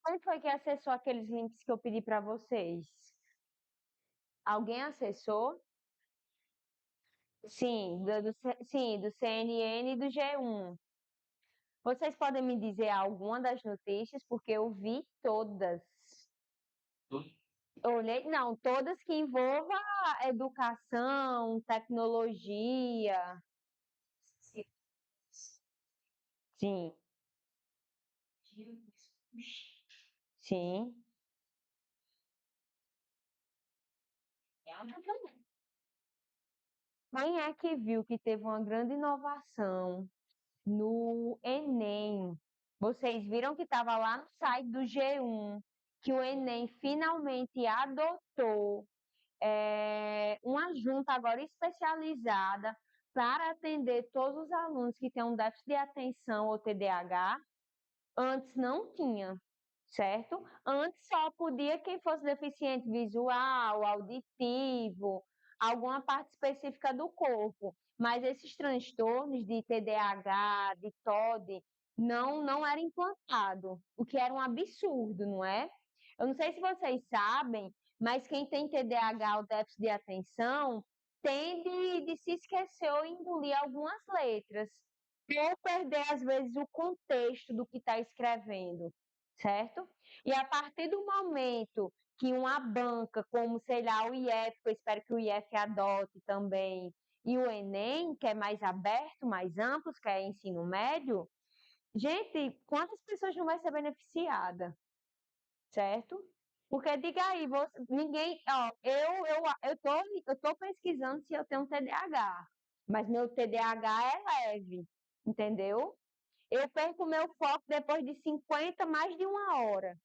Como foi que acessou aqueles links que eu pedi para vocês? Alguém acessou? Sim, sim, do CNN e do G1. Vocês podem me dizer alguma das notícias? Porque eu vi todas. Eu olhei, não, todas que envolvam educação, tecnologia. Sim, sim. Quem é que viu que teve uma grande inovação no Enem? Vocês viram que estava lá no site do G1 que o Enem finalmente adotou uma junta agora especializada para atender todos os alunos que têm um déficit de atenção ou TDAH. Antes não tinha, certo? Antes só podia quem fosse deficiente visual, auditivo, alguma parte específica do corpo. Mas esses transtornos de TDAH, de TOD, não era implantado, o que era um absurdo, não é? Eu não sei se vocês sabem, mas quem tem TDAH ou déficit de atenção tende de se esquecer ou engolir algumas letras, ou perder às vezes o contexto do que está escrevendo, certo? E a partir do momento que uma banca, como sei lá, o IF, que eu espero que o IF adote também, e o Enem, que é mais aberto, mais amplo, que é ensino médio, gente, quantas pessoas não vai ser beneficiada, certo? Porque diga aí, ninguém, ó, eu tô pesquisando se eu tenho TDAH, mas meu TDAH é leve, entendeu? Eu perco meu foco depois de 50, mais de uma hora.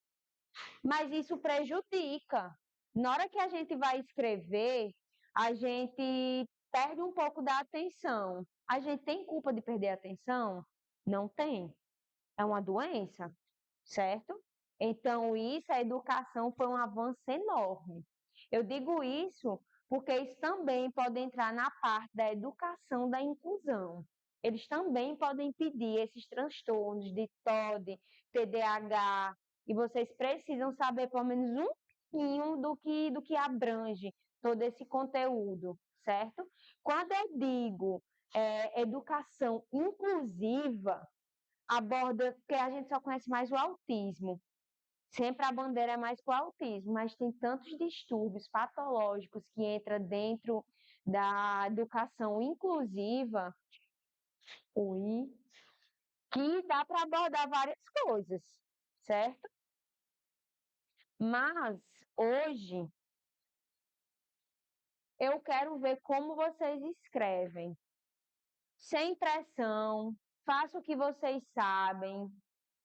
Mas isso prejudica. Na hora que a gente vai escrever, a gente perde um pouco da atenção. A gente tem culpa de perder a atenção? Não tem. É uma doença, certo? Então, isso, a educação foi um avanço enorme. Eu digo isso porque isso também pode entrar na parte da educação da inclusão. Eles também podem pedir esses transtornos de TOD, TDAH, e vocês precisam saber pelo menos um pouquinho do que abrange todo esse conteúdo, certo? Quando eu digo educação inclusiva, aborda, porque a gente só conhece mais o autismo. Sempre a bandeira é mais para o autismo, mas tem tantos distúrbios patológicos que entram dentro da educação inclusiva, ui, que dá para abordar várias coisas, certo? Mas hoje eu quero ver como vocês escrevem, sem pressão, faça o que vocês sabem,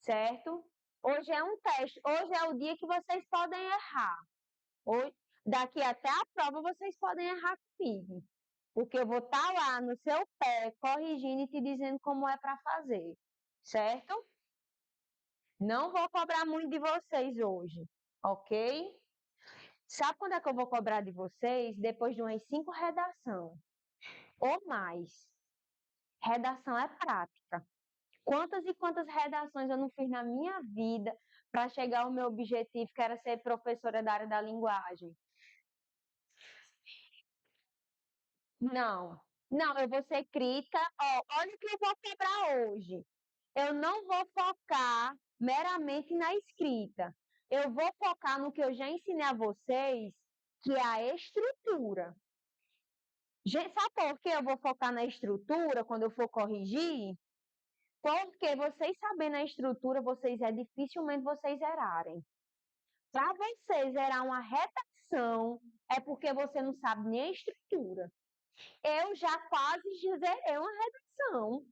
certo? Hoje é um teste, hoje é o dia que vocês podem errar. Hoje, daqui até a prova vocês podem errar comigo, porque eu vou estar lá no seu pé, corrigindo e te dizendo como é para fazer, certo? Não vou cobrar muito de vocês hoje, ok? Sabe quando é que eu vou cobrar de vocês? Depois de umas 5 redações ou mais. Redação é prática. Quantas e quantas redações eu não fiz na minha vida para chegar ao meu objetivo, que era ser professora da área da linguagem? Não, não, eu vou ser crítica. Ó, olha o que eu vou quebrar hoje. Eu não vou focar meramente na escrita. Eu vou focar no que eu já ensinei a vocês, que é a estrutura. Sabe por que eu vou focar na estrutura quando eu for corrigir? Porque vocês sabendo a estrutura, dificilmente vocês zerarem. Para você zerar uma redação, é porque você não sabe nem a estrutura. Eu já quase zerei uma redação.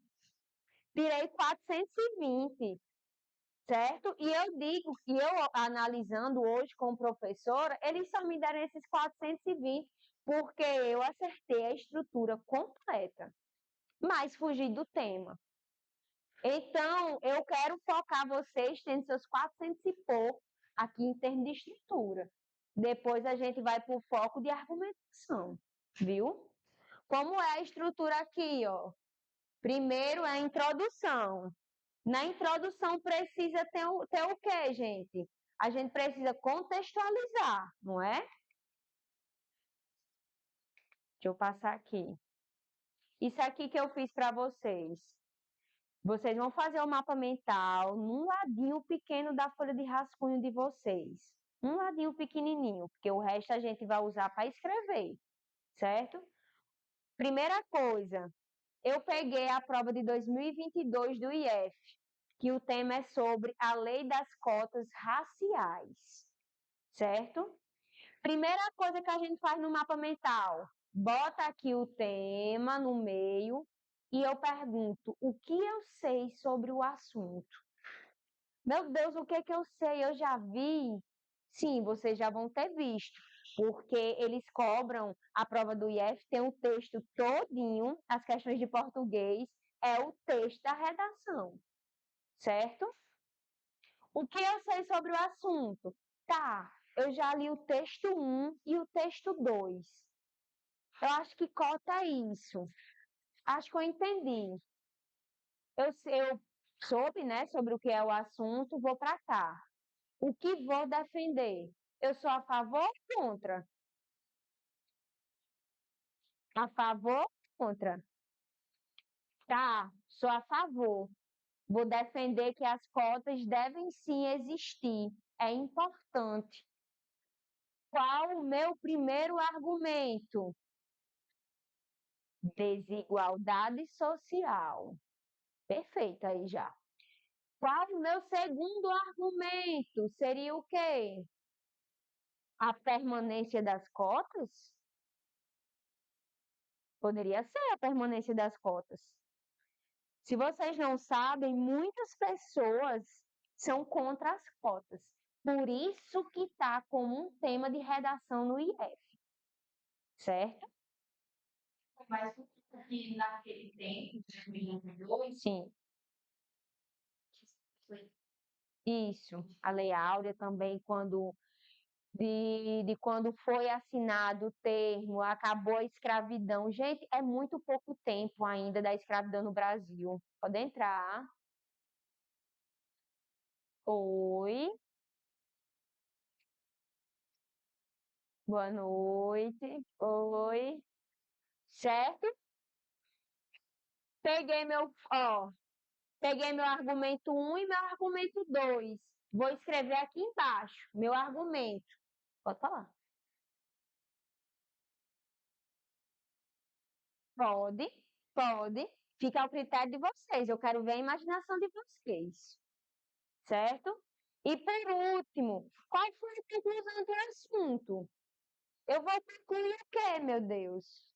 Tirei 420, certo? E eu digo que eu, analisando hoje como professora, eles só me deram esses 420 porque eu acertei a estrutura completa, mas fugi do tema. Então, eu quero focar vocês tendo seus 400 e pouco aqui em termos de estrutura. Depois a gente vai para o foco de argumentação, viu? Como é a estrutura aqui, ó? Primeiro é a introdução. Na introdução precisa ter o quê, gente? a gente precisa contextualizar, não é? Deixa eu passar aqui. Isso aqui que eu fiz para vocês. Vocês vão fazer o mapa mental num ladinho pequeno da folha de rascunho de vocês. Um ladinho pequenininho, porque o resto a gente vai usar para escrever, certo? Primeira coisa, eu peguei a prova de 2022 do IF, que o tema é sobre a lei das cotas raciais, certo? Primeira coisa que a gente faz no mapa mental, bota aqui o tema no meio e eu pergunto o que eu sei sobre o assunto. Meu Deus, o que é que eu sei? Eu já vi. Sim, vocês já vão ter visto, porque eles cobram a prova do IF, tem o texto todinho, as questões de português, é o texto da redação, certo? O que eu sei sobre o assunto? Tá, eu já li o texto 1 e o texto 2. Eu acho que cota isso. Acho que eu entendi. Eu soube, né, sobre o que é o assunto, vou para cá. O que vou defender? Eu sou a favor ou contra? A favor ou contra? Tá, sou a favor. Vou defender que as cotas devem sim existir. É importante. Qual o meu primeiro argumento? Desigualdade social. Perfeito aí já. Qual o meu segundo argumento? Seria o quê? A permanência das cotas? Poderia ser a permanência das cotas. Se vocês não sabem, muitas pessoas são contra as cotas. Por isso que está como um tema de redação no IF, certo? Mas porque naquele tempo, de 2022, sim, isso. A Lei Áurea também, de quando foi assinado o termo, acabou a escravidão. Gente, é muito pouco tempo ainda da escravidão no Brasil. Pode entrar. Oi, boa noite. Oi, certo? Peguei meu argumento um e meu argumento 2. Vou escrever aqui embaixo, meu argumento. Pode falar. Pode, pode. Fica ao critério de vocês. Eu quero ver a imaginação de vocês. Certo? E por último, qual foi a conclusão do assunto? Eu vou concluir o quê, meu Deus?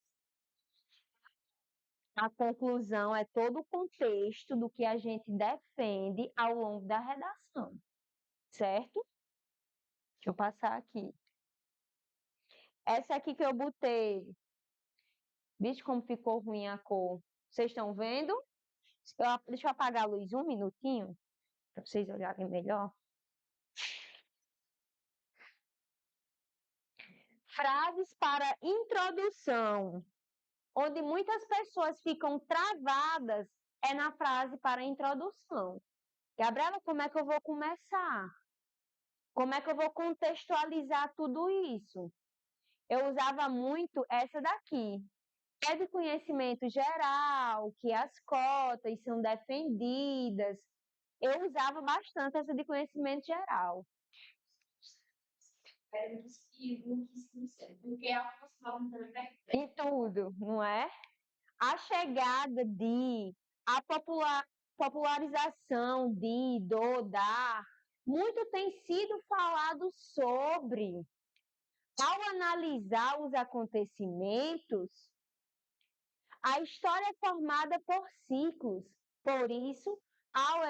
A conclusão é todo o contexto do que a gente defende ao longo da redação, certo? Deixa eu passar aqui. Essa aqui que eu botei. Vixe, como ficou ruim a cor. Vocês estão vendo? Deixa eu apagar a luz um minutinho, para vocês olharem melhor. Frases para introdução. Onde muitas pessoas ficam travadas é na frase para introdução. Gabriela, como é que eu vou começar? Como é que eu vou contextualizar tudo isso? Eu usava muito essa daqui. É de conhecimento geral, que as cotas são defendidas. Eu usava bastante essa de conhecimento geral. Em tudo, não é? A chegada de, a popularização de, da, muito tem sido falado sobre. Ao analisar os acontecimentos, a história é formada por ciclos. Por isso, ao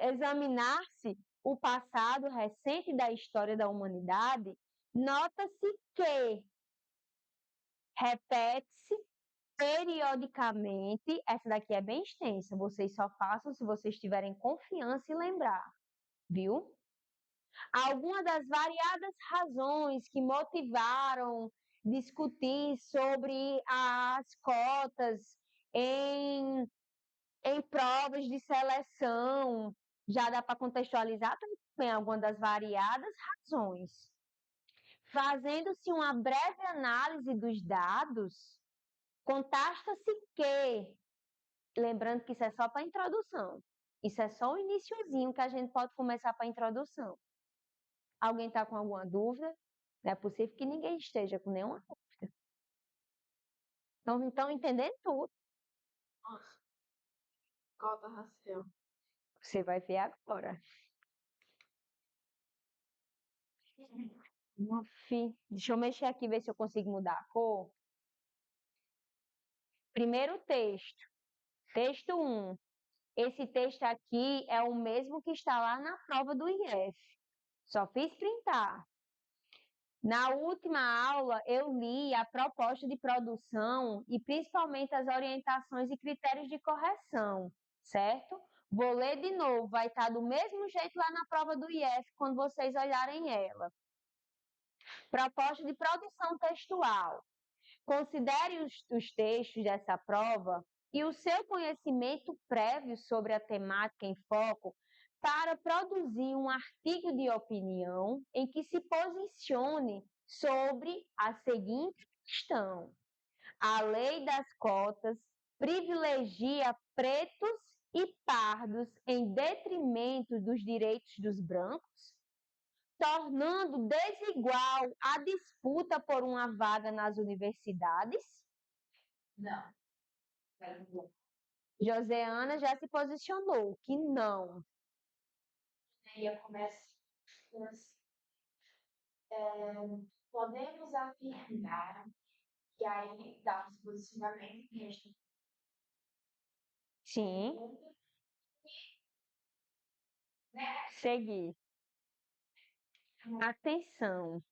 examinar-se o passado recente da história da humanidade, nota-se que repete-se periodicamente. Essa daqui é bem extensa, vocês só façam se vocês tiverem confiança e lembrar, viu? Algumas das variadas razões que motivaram discutir sobre as cotas em provas de seleção, já dá para contextualizar em alguma das variadas razões. Fazendo-se uma breve análise dos dados, constata-se que, lembrando que isso é só para a introdução, isso é só o iniciozinho que a gente pode começar para a introdução. Alguém está com alguma dúvida? Não é possível que ninguém esteja com nenhuma dúvida. Então, estão entendendo tudo. Nossa, cota racial. Você vai ver agora. Deixa eu mexer aqui, ver se eu consigo mudar a cor. Primeiro texto. Texto 1. Esse texto aqui é o mesmo que está lá na prova do IF. Só fiz printar. Na última aula, eu li a proposta de produção e principalmente as orientações e critérios de correção, certo? Vou ler de novo, vai estar do mesmo jeito lá na prova do IF quando vocês olharem ela. Proposta de produção textual. Considere os textos dessa prova e o seu conhecimento prévio sobre a temática em foco para produzir um artigo de opinião em que se posicione sobre a seguinte questão: a lei das cotas privilegia pretos e pardos em detrimento dos direitos dos brancos, tornando desigual a disputa por uma vaga nas universidades? Não. Joseana já se posicionou que não. E eu começo assim. Podemos afirmar que aí dá um posicionamento neste Sim, mundo, né? seguir. Atenção.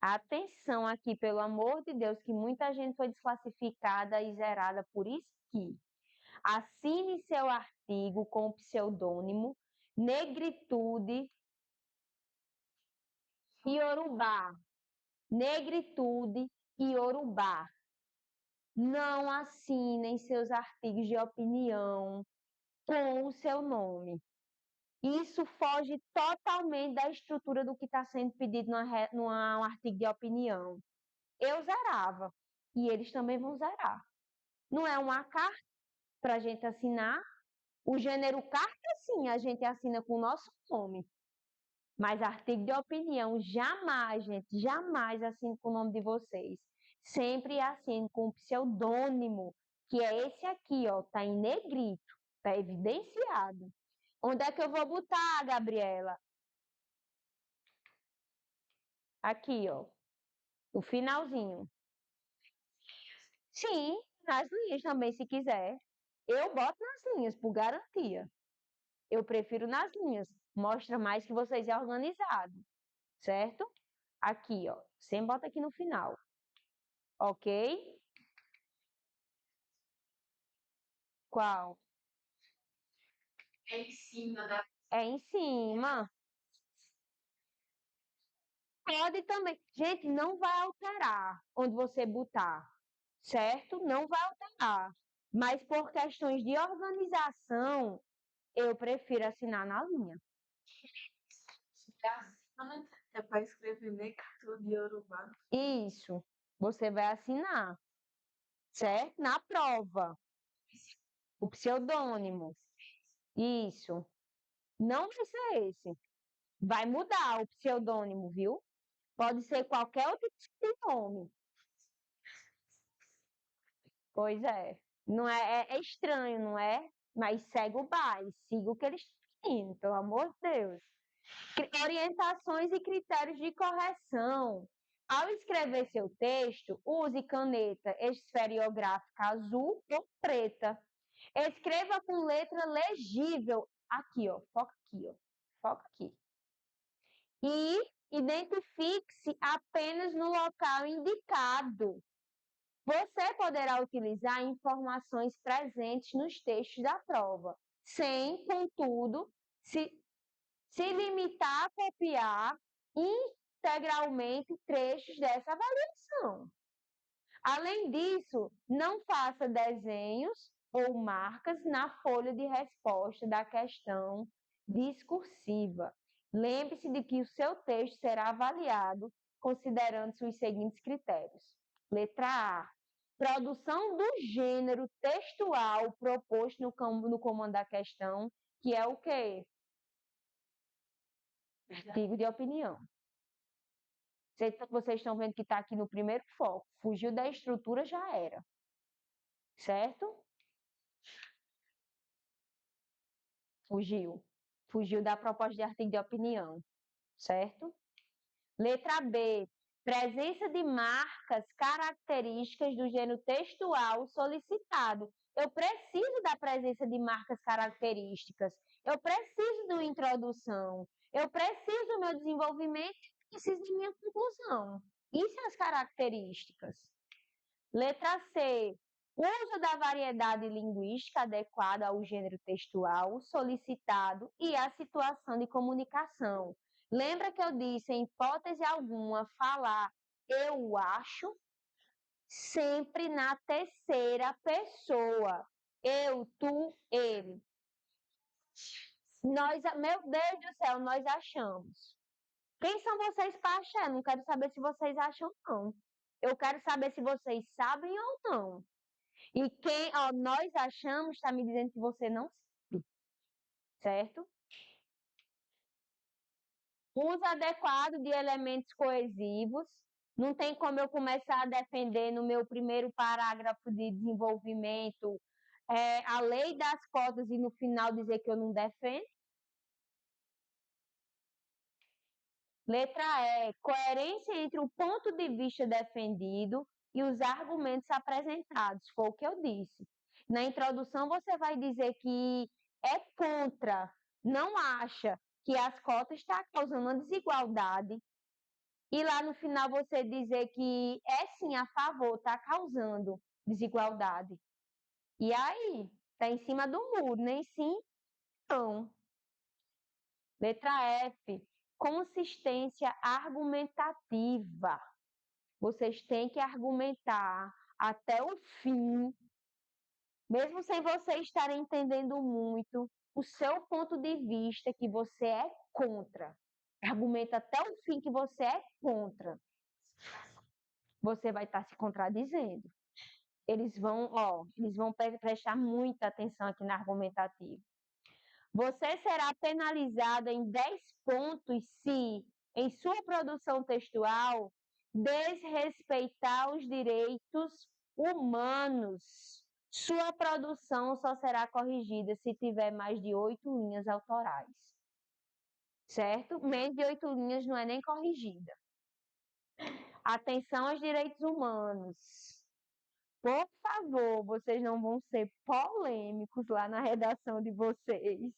Atenção aqui, pelo amor de Deus, que muita gente foi desclassificada e zerada por isso que assine seu artigo com o pseudônimo Negritude Iorubá. Negritude Iorubá. Não assinem seus artigos de opinião com o seu nome. Isso foge totalmente da estrutura do que está sendo pedido num artigo de opinião. Eu zerava e eles também vão zerar. Não é uma carta para a gente assinar. O gênero carta, sim, a gente assina com o nosso nome. Mas artigo de opinião, jamais, gente, jamais assino com o nome de vocês. Sempre assino com o pseudônimo, que é esse aqui, ó, tá em negrito, tá evidenciado. Onde é que eu vou botar, Gabriela? Aqui, ó, o finalzinho. Sim, nas linhas também, se quiser. Eu boto nas linhas, por garantia. Eu prefiro nas linhas. Mostra mais que vocês é organizado, certo? Aqui, ó. Sempre bota aqui no final. Ok? Qual? É em cima da. É em cima. Pode também. Gente, não vai alterar onde você botar, certo? Não vai alterar. Mas por questões de organização, eu prefiro assinar na linha. É para escrever Necatu de Yorubá. Isso. Você vai assinar, certo? Na prova. O pseudônimo. Isso. Não vai ser esse. Vai mudar o pseudônimo, viu? Pode ser qualquer outro tipo de nome. Pois é. Não é estranho, não é? Mas segue o baile, siga o que eles têm, pelo amor de Deus. Orientações e critérios de correção. Ao escrever seu texto, use caneta esferiográfica azul ou preta. Escreva com letra legível. Aqui, ó. Foca aqui, ó. Foca aqui. E identifique-se apenas no local indicado. Você poderá utilizar informações presentes nos textos da prova, sem, contudo, se limitar a copiar integralmente trechos dessa avaliação. Além disso, não faça desenhos ou marcas na folha de resposta da questão discursiva. Lembre-se de que o seu texto será avaliado considerando-se os seguintes critérios. Letra A. Produção do gênero textual proposto no comando da questão, que é o quê? Artigo de opinião. Vocês estão vendo que está aqui no primeiro foco. Fugiu da estrutura, já era. Certo? Fugiu. Fugiu da proposta de artigo de opinião. Certo? Letra B. Presença de marcas características do gênero textual solicitado. Eu preciso da presença de marcas características. Eu preciso de uma introdução. Eu preciso do meu desenvolvimento e preciso de minha conclusão. Isso é as características. Letra C. Uso da variedade linguística adequada ao gênero textual solicitado e à situação de comunicação. Lembra que eu disse, em hipótese alguma, falar eu acho sempre na terceira pessoa. Eu, tu, ele. Meu Deus do céu, nós achamos. Quem são vocês para achar? Eu não quero saber se vocês acham, não. Eu quero saber se vocês sabem ou não. E quem nós achamos está me dizendo que você não sabe, certo? Uso adequado de elementos coesivos. Não tem como eu começar a defender no meu primeiro parágrafo de desenvolvimento a lei das cotas e no final dizer que eu não defendo. Letra E. Coerência entre o ponto de vista defendido e os argumentos apresentados. Foi o que eu disse. Na introdução, você vai dizer que é contra, não acha que as cotas estão causando uma desigualdade. E lá no final, você dizer que é sim a favor, está causando desigualdade. E aí? Está em cima do muro, nem sim, não. Letra F. Consistência argumentativa. Vocês têm que argumentar até o fim, mesmo sem vocês estarem entendendo muito, o seu ponto de vista que você é contra. Argumenta até o fim que você é contra. Você vai estar se contradizendo. Eles vão prestar muita atenção aqui na argumentativa. Você será penalizado em 10 pontos se, em sua produção textual, desrespeitar os direitos humanos. Sua produção só será corrigida se tiver mais de 8 linhas autorais. Certo? Menos de 8 linhas não é nem corrigida. Atenção aos direitos humanos. Por favor, vocês não vão ser polêmicos lá na redação de vocês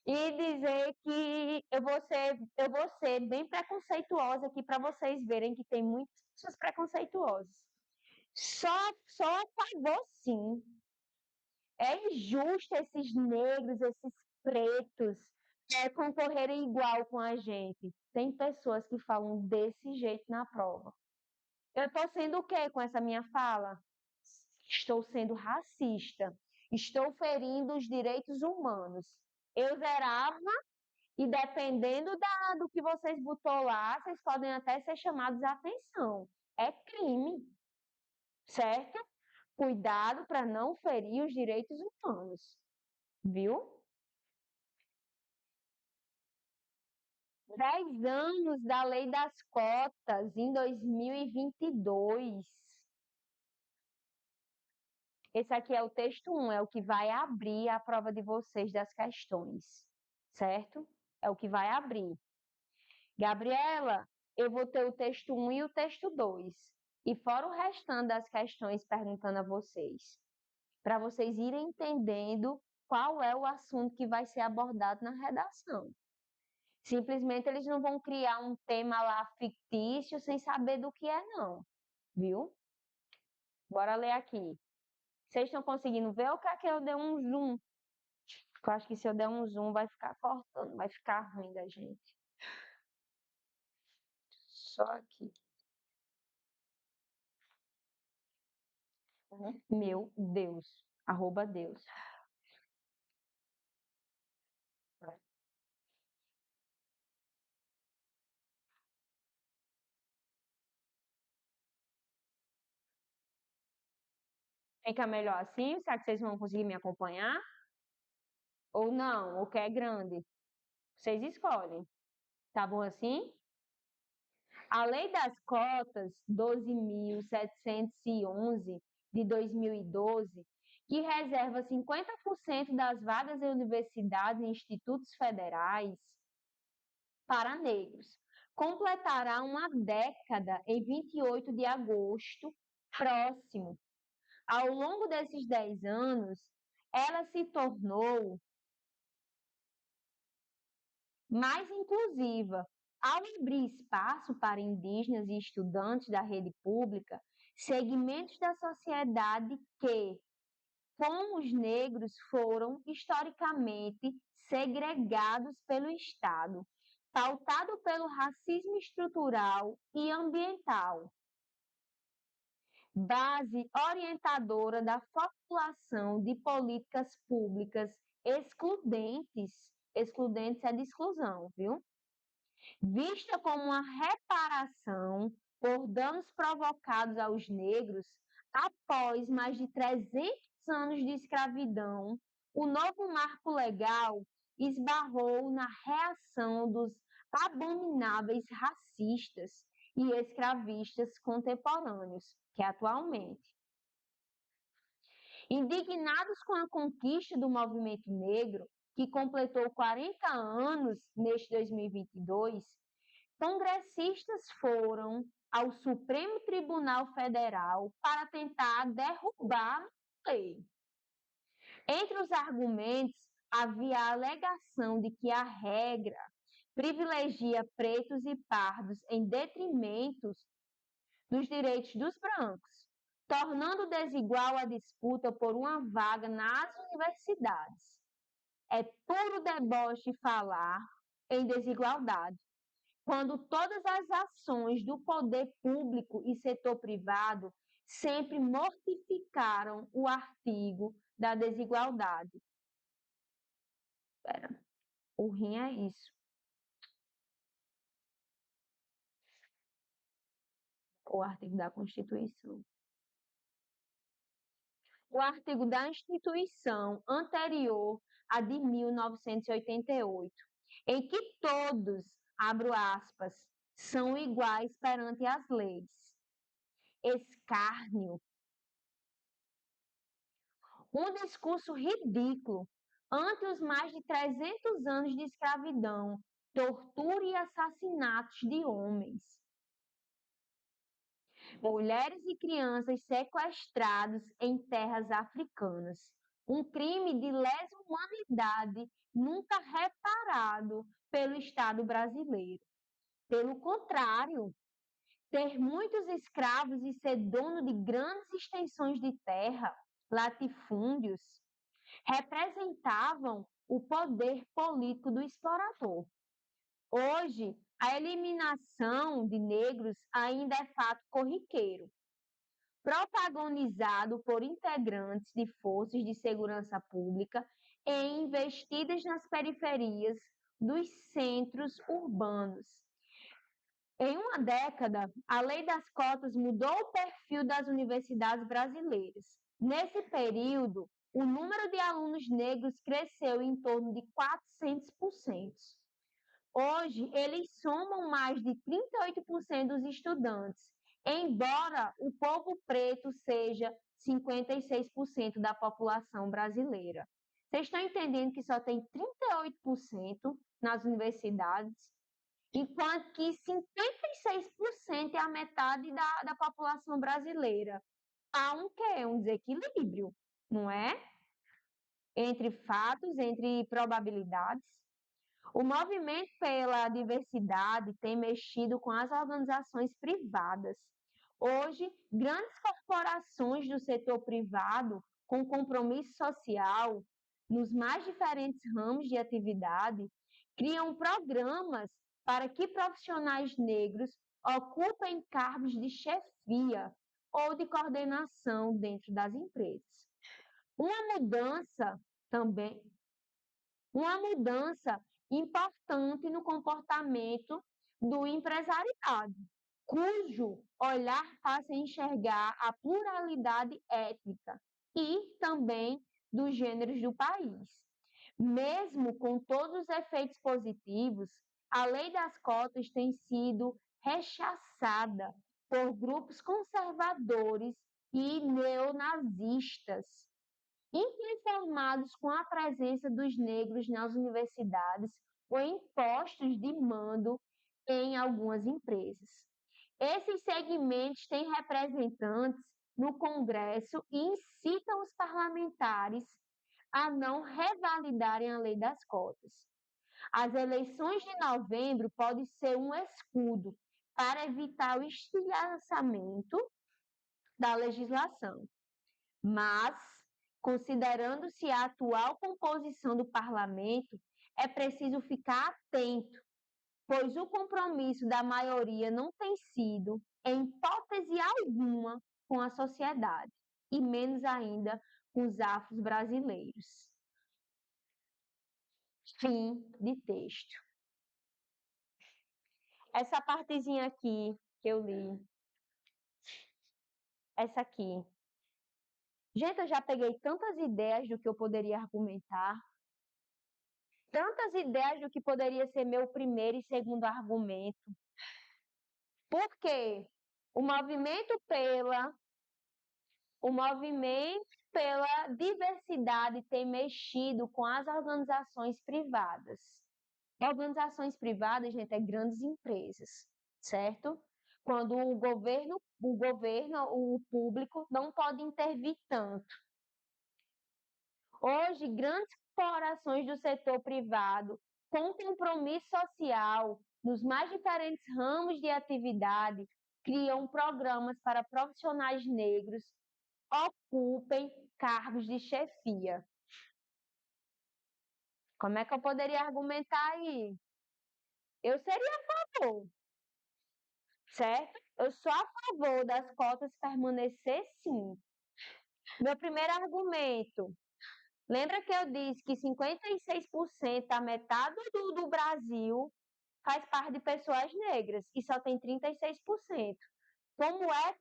e dizer que eu vou ser bem preconceituosa aqui para vocês verem que tem muitas pessoas preconceituosas. Só a favor, sim. É injusto esses negros, esses pretos concorrerem igual com a gente. Tem pessoas que falam desse jeito na prova. Eu estou sendo o quê com essa minha fala? Estou sendo racista. Estou ferindo os direitos humanos. Eu zerava e dependendo do que vocês botou lá, vocês podem até ser chamados a atenção. É crime, certo? Cuidado para não ferir os direitos humanos, viu? 10 anos da lei das cotas em 2022. Esse aqui é o texto 1, é o que vai abrir a prova de vocês das questões, certo? É o que vai abrir. Gabriela, eu vou ter o texto 1 e o texto 2. E fora o restante das questões perguntando a vocês. Para vocês irem entendendo qual é o assunto que vai ser abordado na redação. Simplesmente eles não vão criar um tema lá fictício sem saber do que é, não. Viu? Bora ler aqui. Vocês estão conseguindo ver ou quer que eu dê um zoom? Eu acho que se eu der um zoom vai ficar cortando, vai ficar ruim da gente. Só aqui. Meu Deus. @Deus. Fica melhor assim? Será que vocês vão conseguir me acompanhar? Ou não? Ou quer grande? Vocês escolhem. Tá bom assim? A Lei das Cotas 12.711 de 2012, que reserva 50% das vagas em universidades e institutos federais para negros, completará uma década em 28 de agosto próximo. Ao longo desses 10 anos, ela se tornou mais inclusiva. Ao abrir espaço para indígenas e estudantes da rede pública, segmentos da sociedade que, como os negros, foram historicamente segregados pelo Estado, pautado pelo racismo estrutural e ambiental, base orientadora da formulação de políticas públicas excludentes. Excludentes é de exclusão, viu? Vista como uma reparação por danos provocados aos negros após mais de 300 anos de escravidão, o novo marco legal esbarrou na reação dos abomináveis racistas e escravistas contemporâneos, que atualmente, indignados com a conquista do movimento negro, que completou 40 anos neste 2022, congressistas foram ao Supremo Tribunal Federal para tentar derrubar a lei. Entre os argumentos, havia a alegação de que a regra privilegia pretos e pardos em detrimento dos direitos dos brancos, tornando desigual a disputa por uma vaga nas universidades. É puro deboche falar em desigualdade, quando todas as ações do poder público e setor privado sempre mortificaram o artigo da desigualdade. Espera, o rim é isso. O artigo da Constituição. O artigo da Instituição anterior à de 1988, em que todos, abro aspas, são iguais perante as leis. Escárnio. Um discurso ridículo ante os mais de 300 anos de escravidão, tortura e assassinatos de homens. Mulheres e crianças sequestrados em terras africanas. Um crime de lesa humanidade nunca reparado pelo Estado brasileiro. Pelo contrário, ter muitos escravos e ser dono de grandes extensões de terra, latifúndios, representavam o poder político do explorador. Hoje, a eliminação de negros ainda é fato corriqueiro, protagonizado por integrantes de forças de segurança pública e investidas nas periferias dos centros urbanos. Em uma década, a lei das cotas mudou o perfil das universidades brasileiras. Nesse período, o número de alunos negros cresceu em torno de 400%. Hoje, eles somam mais de 38% dos estudantes, embora o povo preto seja 56% da população brasileira. Vocês estão entendendo que só tem 38% nas universidades, enquanto que 56% é a metade da população brasileira. Há um quê? Um desequilíbrio, não é? Entre fatos, entre probabilidades. O movimento pela diversidade tem mexido com as organizações privadas. Hoje, grandes corporações do setor privado, com compromisso social, nos mais diferentes ramos de atividade, criam programas para que profissionais negros ocupem cargos de chefia ou de coordenação dentro das empresas. Uma mudança também, uma mudança importante no comportamento do empresariado, cujo olhar passa a enxergar a pluralidade étnica, e também dos gêneros do país. Mesmo com todos os efeitos positivos, a lei das cotas tem sido rechaçada por grupos conservadores e neonazistas, inconformados com a presença dos negros nas universidades ou em postos de mando em algumas empresas. Esses segmentos têm representantes no Congresso e incitam os parlamentares a não revalidarem a lei das cotas. As eleições de novembro podem ser um escudo para evitar o estilhaçamento da legislação, mas, considerando-se a atual composição do parlamento, é preciso ficar atento, pois o compromisso da maioria não tem sido, em hipótese alguma, com a sociedade, e menos ainda com os afros brasileiros. Fim de texto. Essa partezinha aqui que eu li, essa aqui. Gente, eu já peguei tantas ideias do que eu poderia argumentar, tantas ideias do que poderia ser meu primeiro e segundo argumento. Por quê? O movimento pela, o movimento pela diversidade tem mexido com as organizações privadas. Organizações privadas, gente, é grandes empresas, certo? Quando o público não pode intervir tanto. Hoje, grandes corporações do setor privado, com compromisso social nos mais diferentes ramos de atividade, criam programas para profissionais negros ocupem cargos de chefia. Como é que eu poderia argumentar aí? Eu seria a favor, certo? Eu sou a favor das cotas permanecer, sim. Meu primeiro argumento. Lembra que eu disse que 56%, a metade do Brasil, faz parte de pessoas negras e só tem 36%.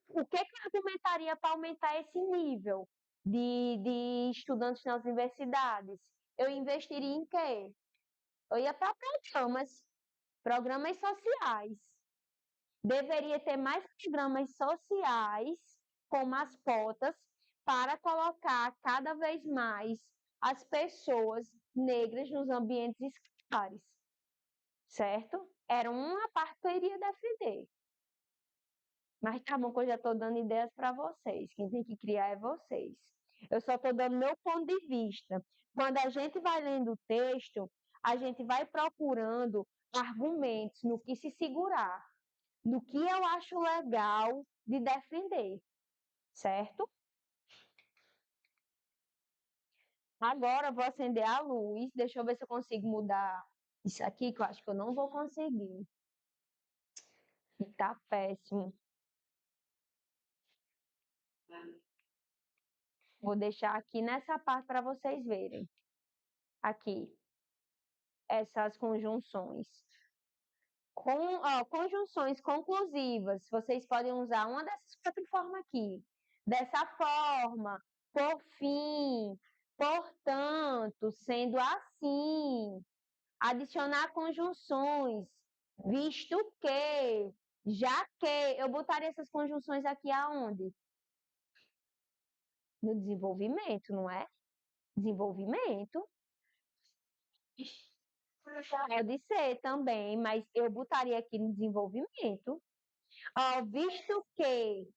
O que argumentaria para aumentar esse nível de estudantes nas universidades? Eu investiria em quê? Eu ia para programas sociais. Deveria ter mais programas sociais, como as cotas, para colocar cada vez mais as pessoas negras nos ambientes escolares, certo? Era uma parte que eu iria defender. Mas tá bom que eu já estou dando ideias para vocês. Quem tem que criar é vocês. Eu só estou dando meu ponto de vista. Quando a gente vai lendo o texto, a gente vai procurando argumentos no que se segurar, no que eu acho legal de defender, certo? Agora eu vou acender a luz. Deixa eu ver se eu consigo mudar isso aqui, que eu acho que eu não vou conseguir. Tá péssimo. Vou deixar aqui nessa parte para vocês verem. Aqui, essas conjunções. Conjunções conclusivas, vocês podem usar uma dessas 4 formas aqui. Dessa forma, por fim, portanto, sendo assim. Adicionar conjunções, visto que, já que. Eu botaria essas conjunções aqui aonde? No desenvolvimento, não é? Desenvolvimento. Pode ser também, mas eu botaria aqui no desenvolvimento. Ó, visto que,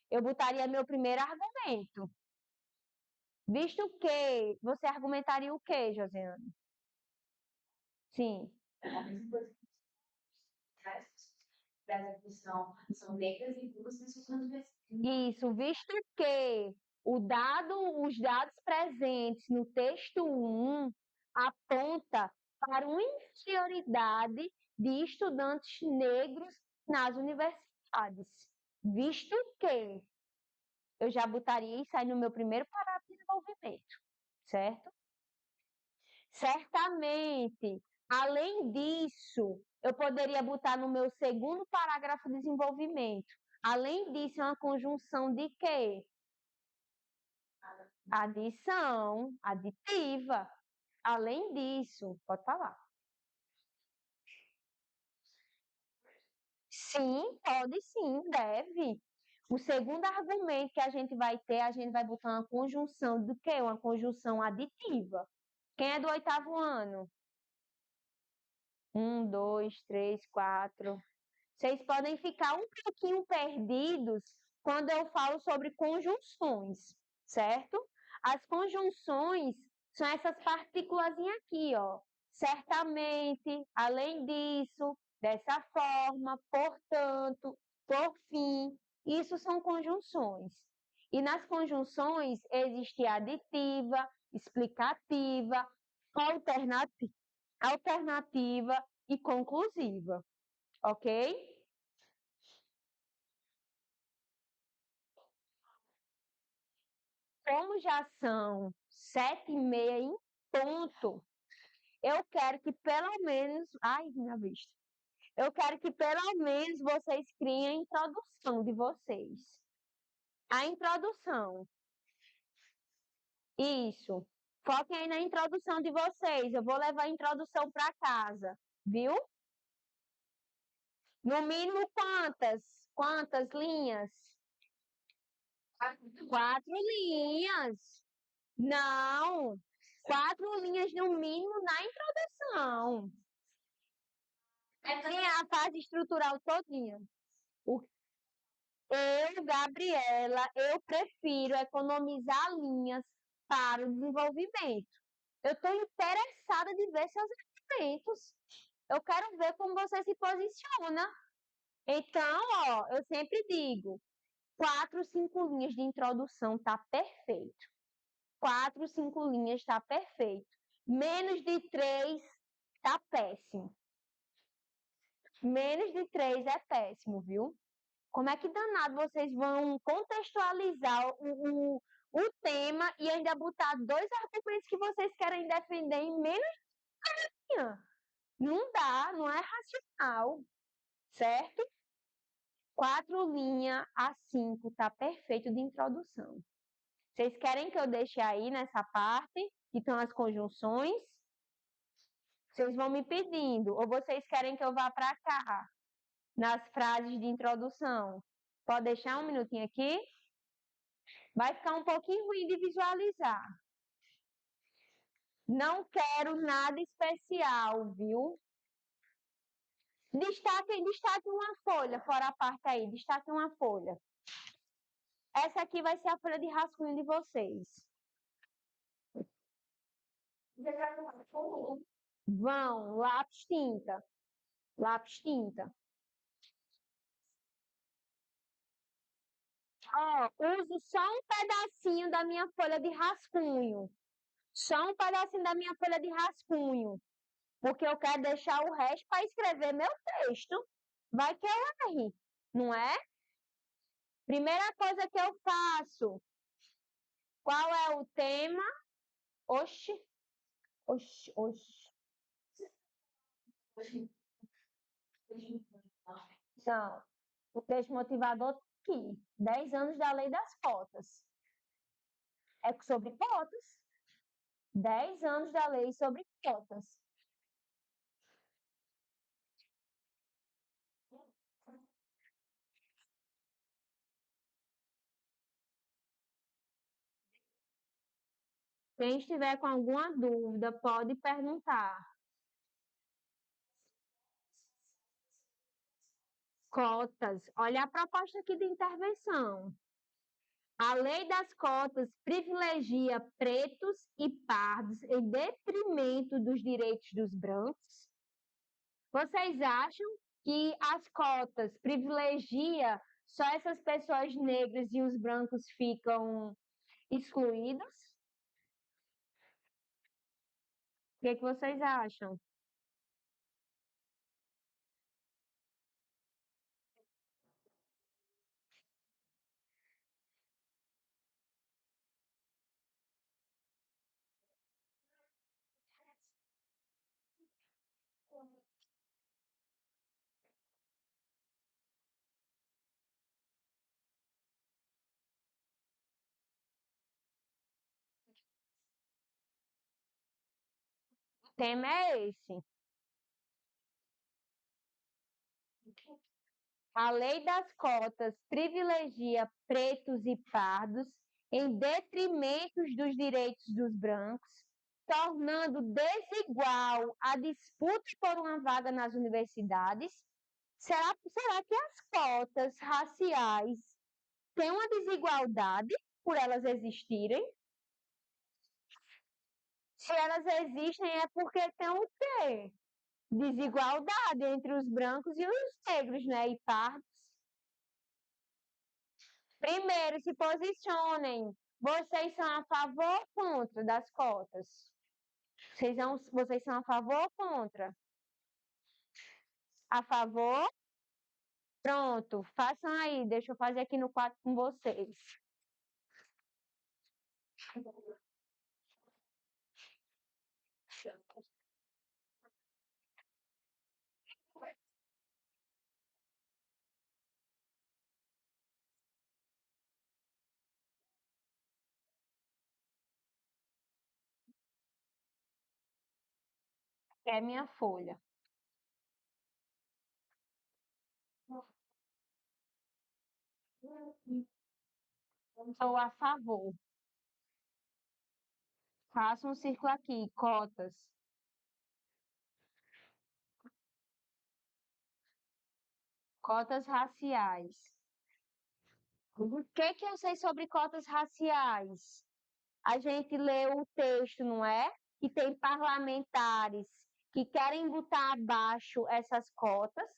eu botaria meu primeiro argumento. Visto que, você argumentaria o quê, Josiane? Sim. São negras e duas pessoas na universidade. Isso, visto que os dados presentes no texto 1 aponta para uma inferioridade de estudantes negros nas universidades. Visto que eu já botaria isso aí no meu primeiro parágrafo de desenvolvimento, certo? Certamente, além disso, eu poderia botar no meu segundo parágrafo de desenvolvimento. Além disso, é uma conjunção de quê? Adição, aditiva. Além disso, pode falar. Sim, pode sim, deve. O segundo argumento que a gente vai ter, a gente vai botar uma conjunção do quê? Uma conjunção aditiva. Quem é do oitavo ano? Um, dois, três, quatro. Vocês podem ficar um pouquinho perdidos quando eu falo sobre conjunções, certo? As conjunções são essas partículas aqui, ó. Certamente, além disso, dessa forma, portanto, por fim, isso são conjunções. E nas conjunções existe aditiva, explicativa, alternativa e conclusiva, ok? Como já são 7h30 em ponto, eu quero que pelo menos. Ai, minha vista. Eu quero que pelo menos vocês criem a introdução de vocês. A introdução. Isso. Foquem aí na introdução de vocês. Eu vou levar a introdução para casa, viu? No mínimo quantas? Quantas linhas? 4 linhas. Não. 4 linhas no mínimo na introdução. Sim, a fase estrutural todinha. O- Eu, Gabriela, eu prefiro economizar linhas para o desenvolvimento. Eu estou interessada de ver seus argumentos. Eu quero ver como você se posiciona. Então, ó, eu sempre digo, 4, 5 linhas de introdução tá perfeito. 4, 5 linhas tá perfeito. Menos de 3 tá péssimo. Menos de 3 é péssimo, viu? Como é que danado vocês vão contextualizar o tema e ainda botar 2 argumentos que vocês querem defender em menos de linha? Não dá, não é racional, certo? 4 linhas a 5 tá perfeito de introdução. Vocês querem que eu deixe aí nessa parte, que estão as conjunções? Vocês vão me pedindo, ou vocês querem que eu vá para cá, nas frases de introdução? Pode deixar um minutinho aqui? Vai ficar um pouquinho ruim de visualizar. Não quero nada especial, viu? Destaque uma folha, fora a parte aí. Destaque uma folha. Essa aqui vai ser a folha de rascunho de vocês. Vão, lápis tinta. Lápis tinta. Ó, uso só um pedacinho da minha folha de rascunho. Só um pedacinho da minha folha de rascunho. Porque eu quero deixar o resto para escrever meu texto. Vai que eu erre, não é? Primeira coisa que eu faço. Qual é o tema? Oxi, oxi, oxi. Então, o texto motivador aqui. 10 anos da lei das cotas. É sobre cotas. 10 anos da lei sobre cotas. Quem estiver com alguma dúvida, pode perguntar. Cotas. Olha a proposta aqui de intervenção. A lei das cotas privilegia pretos e pardos em detrimento dos direitos dos brancos. Vocês acham que as cotas privilegia só essas pessoas negras e os brancos ficam excluídos? O que vocês acham? tema é esse. A lei das cotas privilegia pretos e pardos em detrimento dos direitos dos brancos, tornando desigual a disputa por uma vaga nas universidades. Será que as cotas raciais têm uma desigualdade por elas existirem? Se elas existem, é porque tem o quê? Desigualdade entre os brancos e os negros, né? E pardos. Primeiro, se posicionem. Vocês são a favor ou contra das cotas? Vocês são a favor ou contra? A favor? Pronto, façam aí. Deixa eu fazer aqui no quadro com vocês. É minha folha. Sou a favor. Faça um círculo aqui. Cotas. Cotas raciais. O que eu sei sobre cotas raciais? A gente lê o texto, não é? Que tem parlamentares que querem botar abaixo essas cotas.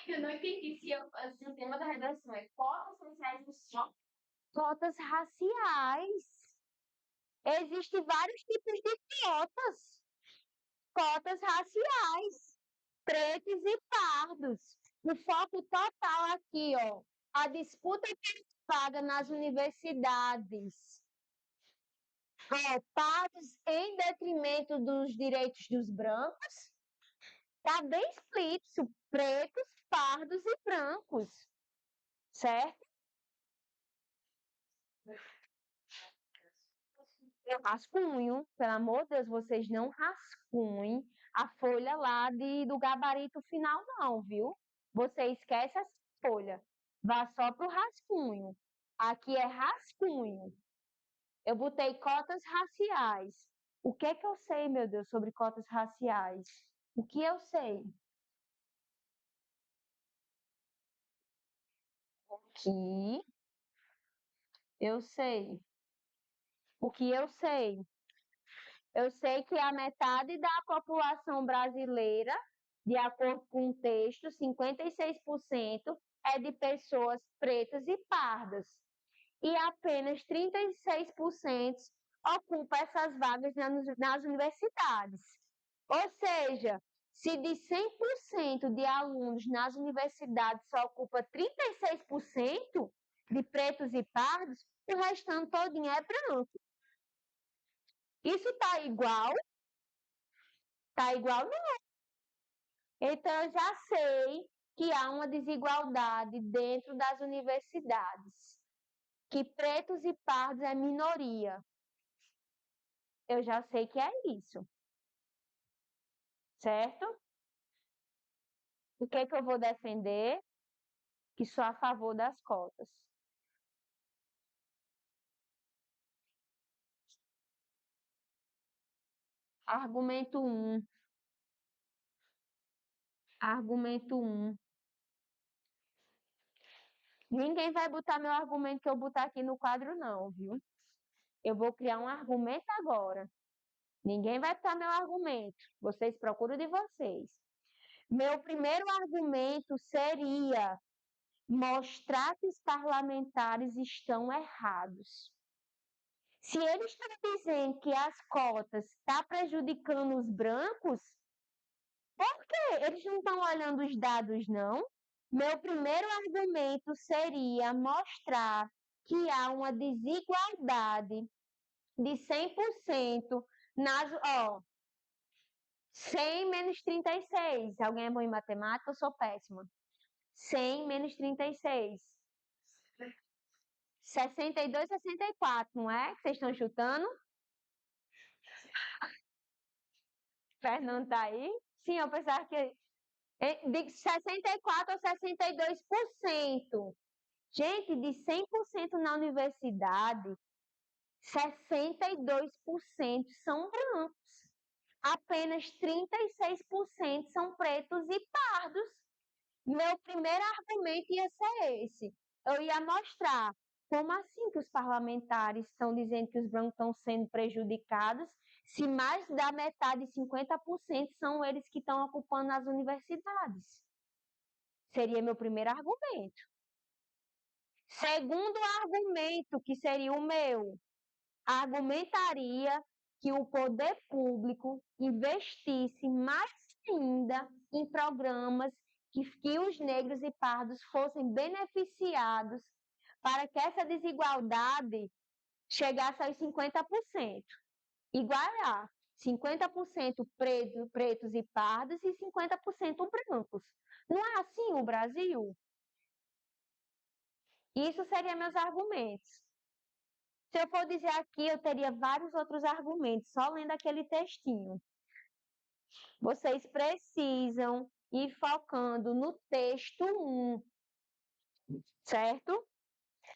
Eu não entendi se o tema da redação é cotas sociais no shopping. Cotas raciais. Existem vários tipos de cotas. Cotas raciais, pretos e pardos. O foco total aqui, ó, a disputa pela vaga nas universidades. Pardos em detrimento dos direitos dos brancos. Está bem explícito, pretos, pardos e brancos, certo? Eu rascunho, pelo amor de Deus, vocês não rascunhem a folha lá do gabarito final, não, viu? Você esquece essa folha, vá só para o rascunho. Aqui é rascunho. Eu botei cotas raciais. O que é que eu sei, meu Deus, sobre cotas raciais? O que eu sei? Que eu sei. O que eu sei? Eu sei que a metade da população brasileira, de acordo com o texto, 56% é de pessoas pretas e pardas. E apenas 36% ocupa essas vagas nas universidades. Ou seja, se de 100% de alunos nas universidades só ocupa 36% de pretos e pardos, o restante todinho é branco. Isso está igual? Está igual? Não. Então, eu já sei que há uma desigualdade dentro das universidades, que pretos e pardos é minoria. Eu já sei que é isso, certo? O que é que eu vou defender? Que sou a favor das cotas. Argumento um. Argumento um. Ninguém vai botar meu argumento que eu botar aqui no quadro, não, viu? Eu vou criar um argumento agora. Ninguém vai botar meu argumento. Vocês procuram de vocês. Meu primeiro argumento seria mostrar que os parlamentares estão errados. Se eles estão dizendo que as cotas estão prejudicando os brancos, por quê? Eles não estão olhando os dados, não? Meu primeiro argumento seria mostrar que há uma desigualdade de 100% nas. Ó, 100 menos 36. Alguém é bom em matemática? Eu sou péssima. 100 menos 36. 62, 64, não é? Que vocês estão chutando? Fernando tá aí? Sim, eu pensava que de 64 ou 62%. Gente, de 100% na universidade, 62% são brancos. Apenas 36% são pretos e pardos. Meu primeiro argumento ia ser esse. Eu ia mostrar como assim que os parlamentares estão dizendo que os brancos estão sendo prejudicados, se mais da metade, 50%, são eles que estão ocupando as universidades. Seria meu primeiro argumento. Segundo argumento, que seria o meu, argumentaria que o poder público investisse mais ainda em programas que os negros e pardos fossem beneficiados para que essa desigualdade chegasse aos 50%. Igualar 50% pretos e pardos e 50% brancos. Não é assim o Brasil? Isso seriam meus argumentos. Se eu for dizer aqui, eu teria vários outros argumentos, só lendo aquele textinho. Vocês precisam ir focando no texto 1, certo?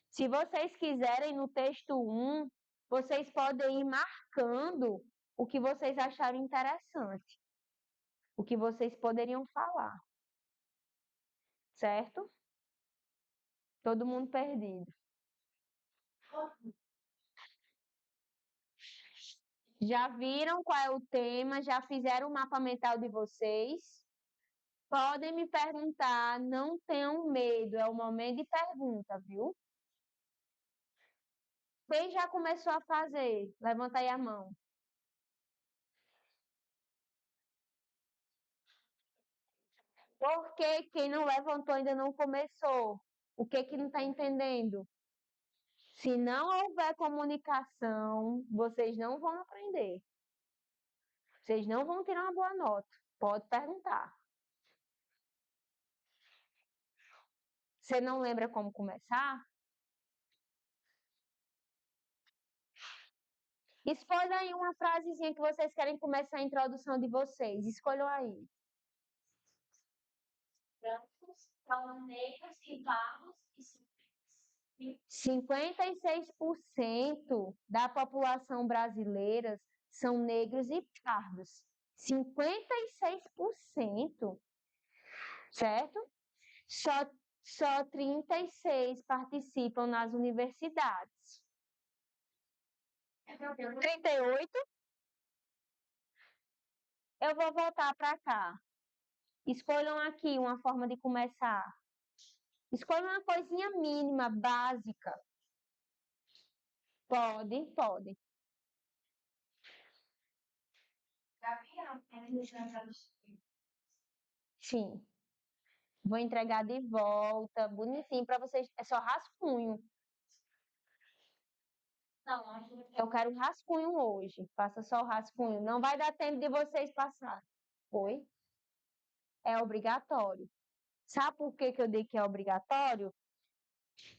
Se vocês quiserem no texto 1, vocês podem ir marcando o que vocês acharem interessante, o que vocês poderiam falar, certo? Todo mundo perdido. Já viram qual é o tema? Já fizeram o mapa mental de vocês? Podem me perguntar, não tenham medo, é o momento de pergunta, viu? Quem já começou a fazer? Levanta aí a mão. Por que quem não levantou ainda não começou? O que que não está entendendo? Se não houver comunicação, vocês não vão aprender. Vocês não vão tirar uma boa nota. Pode perguntar. Você não lembra como começar? Escolha aí uma frasezinha que vocês querem começar a introdução de vocês. Escolham aí. Brancos, falam negros e pardos e simples. 56% da população brasileira são negros e pardos. 56%, certo? Só 36 participam nas universidades. 38? Eu vou voltar para cá. Escolham aqui uma forma de começar. Escolham uma coisinha mínima, básica. Pode, pode. Gabriel, Sim. Vou entregar de volta, bonitinho para vocês. É só rascunho. não, acho Eu quero rascunho hoje. Faça só o rascunho. Não vai dar tempo de vocês passar. Oi? É obrigatório. Sabe por que que eu digo que é obrigatório?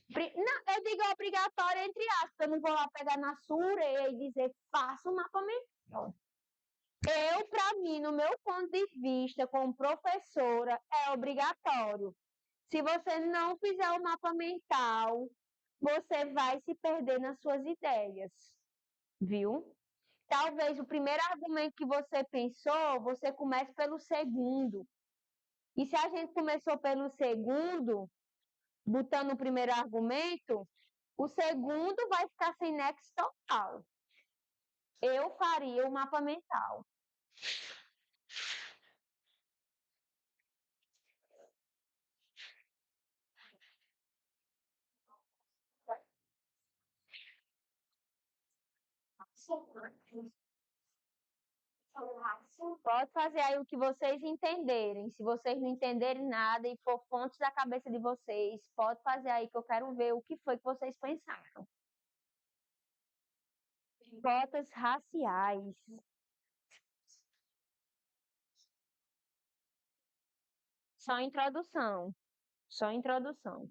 Não, eu digo obrigatório entre aspas. Eu não vou lá pegar na sua orelha e dizer faça o mapa mental. Para mim, no meu ponto de vista, como professora, é obrigatório. Se você não fizer o mapa mental, você vai se perder nas suas ideias, viu? Talvez o primeiro argumento que você pensou, você comece pelo segundo. E se a gente começou pelo segundo, botando o primeiro argumento, o segundo vai ficar sem nexo total. Eu faria o mapa mental. Pode fazer aí o que vocês entenderem. Se vocês não entenderem nada e for fontes da cabeça de vocês, pode fazer aí que eu quero ver o que foi que vocês pensaram. Cotas raciais. Só introdução. Só introdução.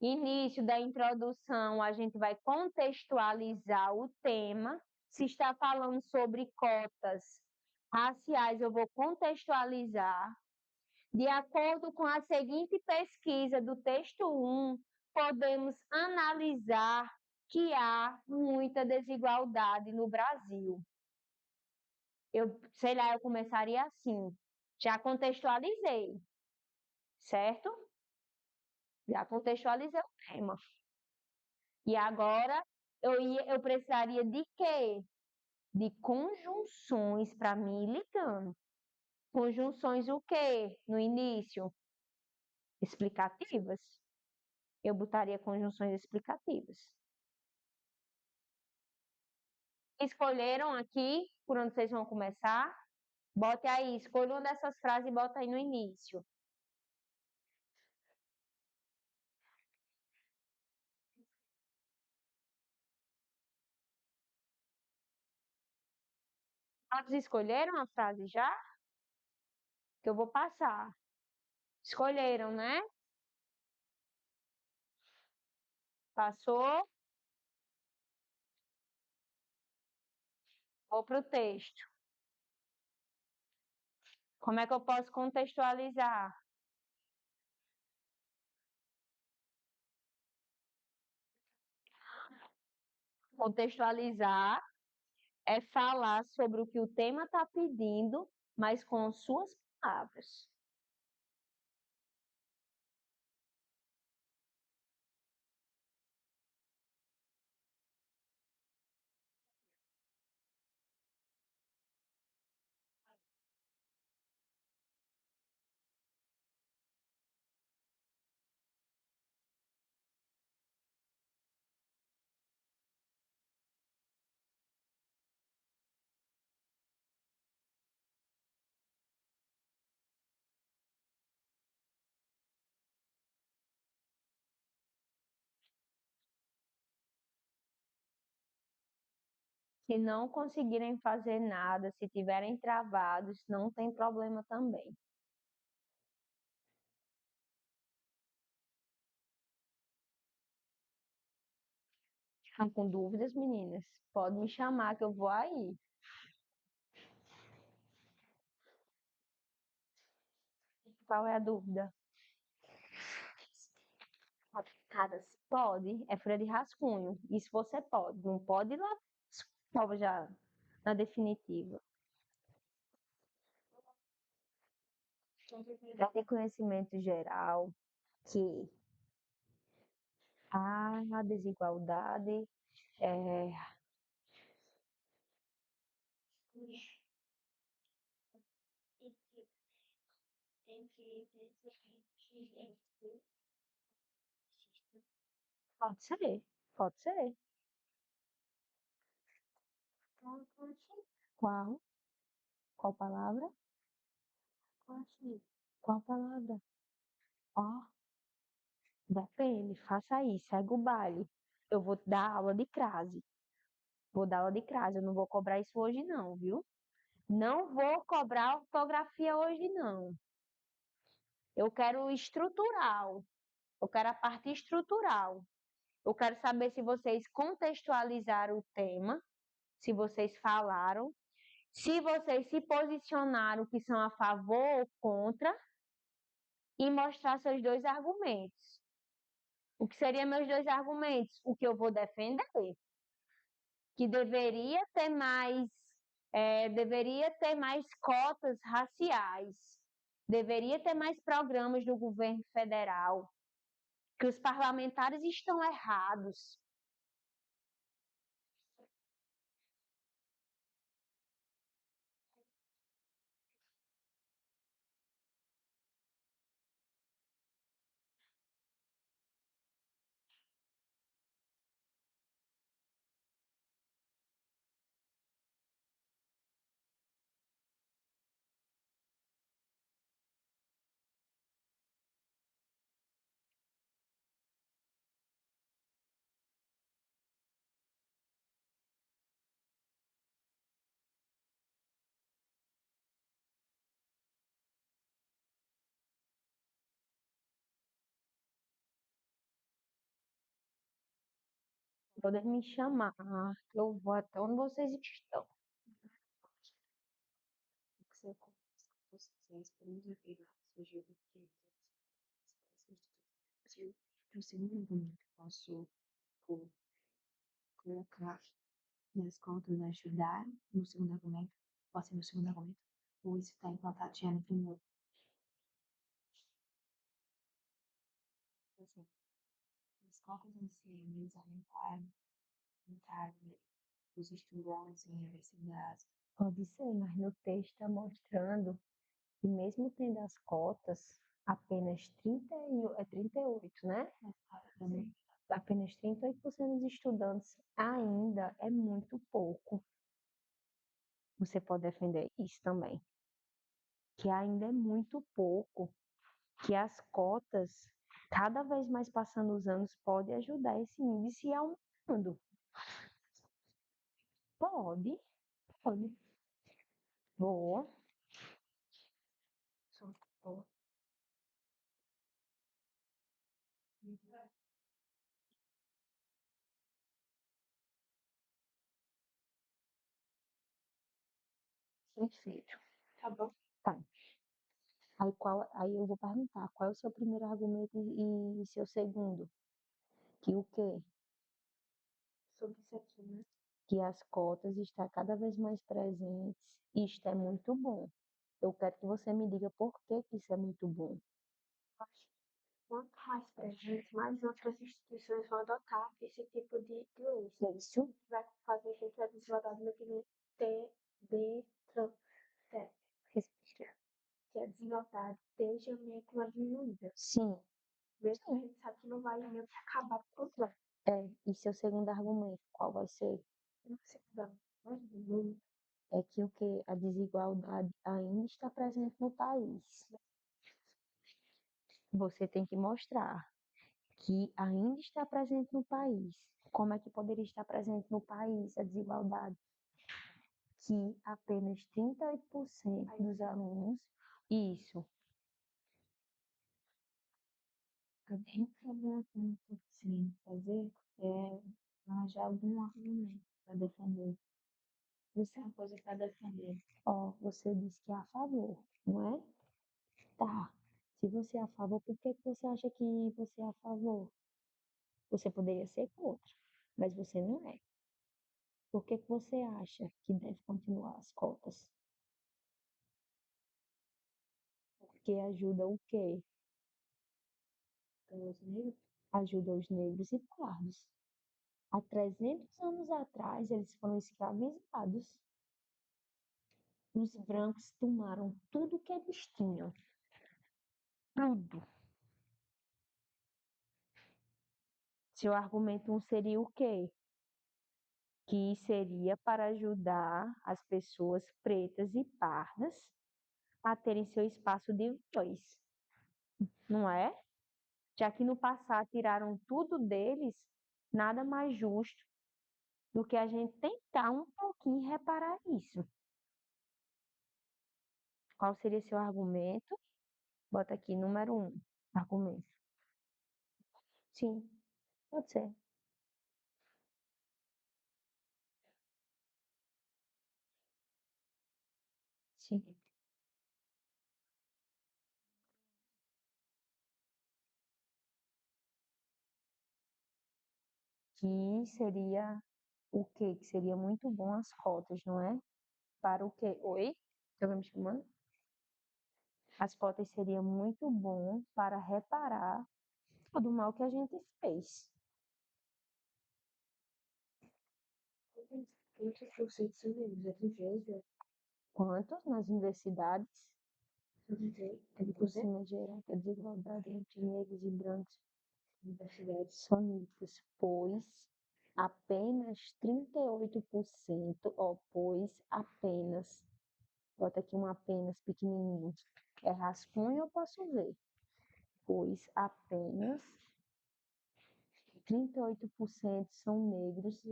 Início da introdução, a gente vai contextualizar o tema. Se está falando sobre cotas raciais, eu vou contextualizar. De acordo com a seguinte pesquisa do texto 1, podemos analisar que há muita desigualdade no Brasil. Sei lá, eu começaria assim. Já contextualizei, certo? Já contextualizei o tema. E agora eu precisaria de quê? De conjunções para mim ir ligando. Conjunções o quê? No início? Explicativas. Eu botaria conjunções explicativas. Escolheram aqui por onde vocês vão começar? Bote aí, escolha uma dessas frases e bota aí no início. Todos escolheram a frase já? Que eu vou passar. Escolheram, né? Passou? Vou para o texto. Como é que eu posso contextualizar? Contextualizar é falar sobre o que o tema está pedindo, mas com suas palavras. Se não conseguirem fazer nada, se tiverem travados, não tem problema também. Estão com dúvidas, meninas? Pode me chamar que eu vou aí. Qual é a dúvida? Caras, pode, é folha de rascunho. Isso você pode. Não pode ir lá prova já na definitiva. Já tem conhecimento geral que a desigualdade é, pode ser, pode ser. Qual? Qual palavra? Qual palavra? Ó, depende, faça aí, segue o baile. Eu vou dar aula de crase. Vou dar aula de crase, eu não vou cobrar isso hoje não, viu? Não vou cobrar ortografia hoje não. Eu quero estrutural. Eu quero a parte estrutural. Eu quero saber se vocês contextualizaram o tema, se vocês falaram, se vocês se posicionaram que são a favor ou contra e mostrar seus dois argumentos. O que seriam meus dois argumentos? O que eu vou defender, que deveria ter mais cotas raciais, deveria ter mais programas do governo federal, que os parlamentares estão errados. Podem me chamar, que eu vou até onde vocês estão. O que você vocês podemos ver surgiu porque o segundo argumento que posso co- colocar nas contas ajudar no segundo argumento, pode ser no segundo argumento, ou isso está implantado já no primeiro. Assim, as contas em si, eles aumentaram os estudantes em universidades. Pode ser, mas no texto está mostrando que mesmo tendo as cotas, apenas 38, né? Também, Apenas 38% dos estudantes ainda é muito pouco. Você pode defender isso também, que ainda é muito pouco, que as cotas, cada vez mais passando os anos, pode ajudar esse índice a ir aumentando. Pode, pode. Boa, são boas. perfeito. Tá bom. Tá. Aí eu vou perguntar, qual é o seu primeiro argumento e seu segundo? Que o quê? Sobre isso aqui, né? Que as cotas estão cada vez mais presentes. Isto é muito bom. Eu quero que você me diga por que que isso é muito bom. Acho que quanto mais presente, mais outras instituições vão adotar esse tipo de lei. Isso, Vai fazer com que a desigualdade no que de, respira. que a desigualdade esteja meio que uma diminuída. Sim, Mesmo que a sim. gente sabe que não vai meio que acabar por completo. É, e seu segundo argumento, qual vai ser? Não sei, não. É que o que a desigualdade ainda está presente no país. Você tem que mostrar que ainda está presente no país. Como é que poderia estar presente no país a desigualdade? Que apenas 38% dos alunos, isso, A gente sabe o que sim fazer é arranjar algum argumento para defender. Isso é uma coisa para defender. ó, você disse que é a favor, não é? Tá. Se você é a favor, por que que você acha que você é a favor? Você poderia ser contra, mas você não é. Por que que você acha que deve continuar as cotas? Porque ajuda o quê? Então, os negros, Ajuda os negros e pardos. Há 300 anos atrás, eles foram escravizados. Os brancos tomaram tudo que eles tinham. Tudo. Seu argumento um seria o quê? Que seria para ajudar as pessoas pretas e pardas a terem seu espaço de voz, não é? Já que no passado tiraram tudo deles, nada mais justo do que a gente tentar um pouquinho reparar isso. Qual seria seu argumento? Bota aqui, número um, argumento. Sim, pode ser. Sim. Que seria o quê? Que seria muito bom as cotas, não é? Para o quê? Oi? Tá me chamando? As cotas seria muito bom para reparar todo o mal que a gente fez. muitos conceitos são negros, é de vez, Quantos nas universidades? é de Por você, cima geral, a desigualdade entre negros e brancos universidade. são nítidas, pois apenas 38%, ó, pois apenas, bota aqui um apenas pequenininho, é rascunho eu posso ver, pois apenas 38% são negros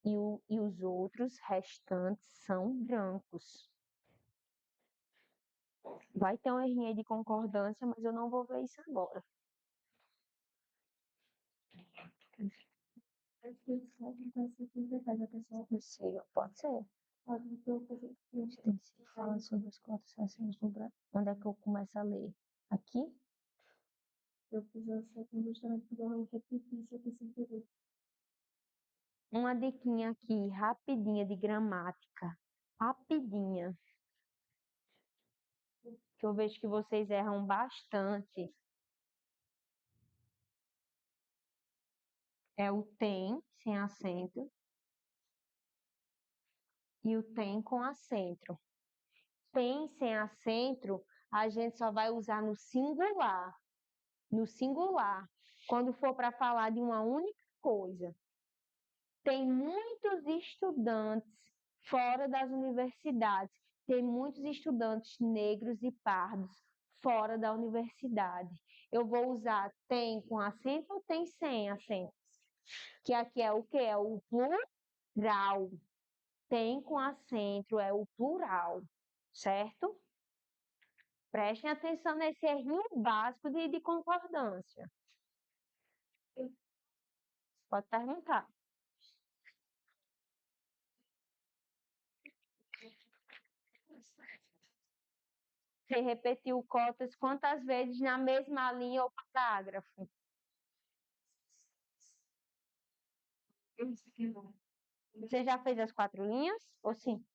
e os outros restantes são brancos. Vai ter um errinho aí de concordância, mas eu não vou ver isso agora. Possível, pode ser. Fala sobre as cotas raciais no Brasil. Onde é que eu começo a ler? Aqui? Eu fiz a segunda justamente porque eu repeti isso aqui sem querer. Uma diquinha aqui, rapidinha de gramática. Rapidinha. Que eu vejo que vocês erram bastante. É o tem, sem acento, e o tem com acento. Tem sem acento, a gente só vai usar no singular. No singular. Quando for para falar de uma única coisa. Tem muitos estudantes fora das universidades, tem muitos estudantes negros e pardos fora da universidade. Eu vou usar tem com acento ou tem sem acento? Que aqui é o que? É o plural. Tem com acento é o plural, certo? Prestem atenção nesse errinho básico de concordância. Pode perguntar. Você repetiu cotas quantas vezes na mesma linha ou parágrafo? Você já fez as 4 linhas? Ou sim?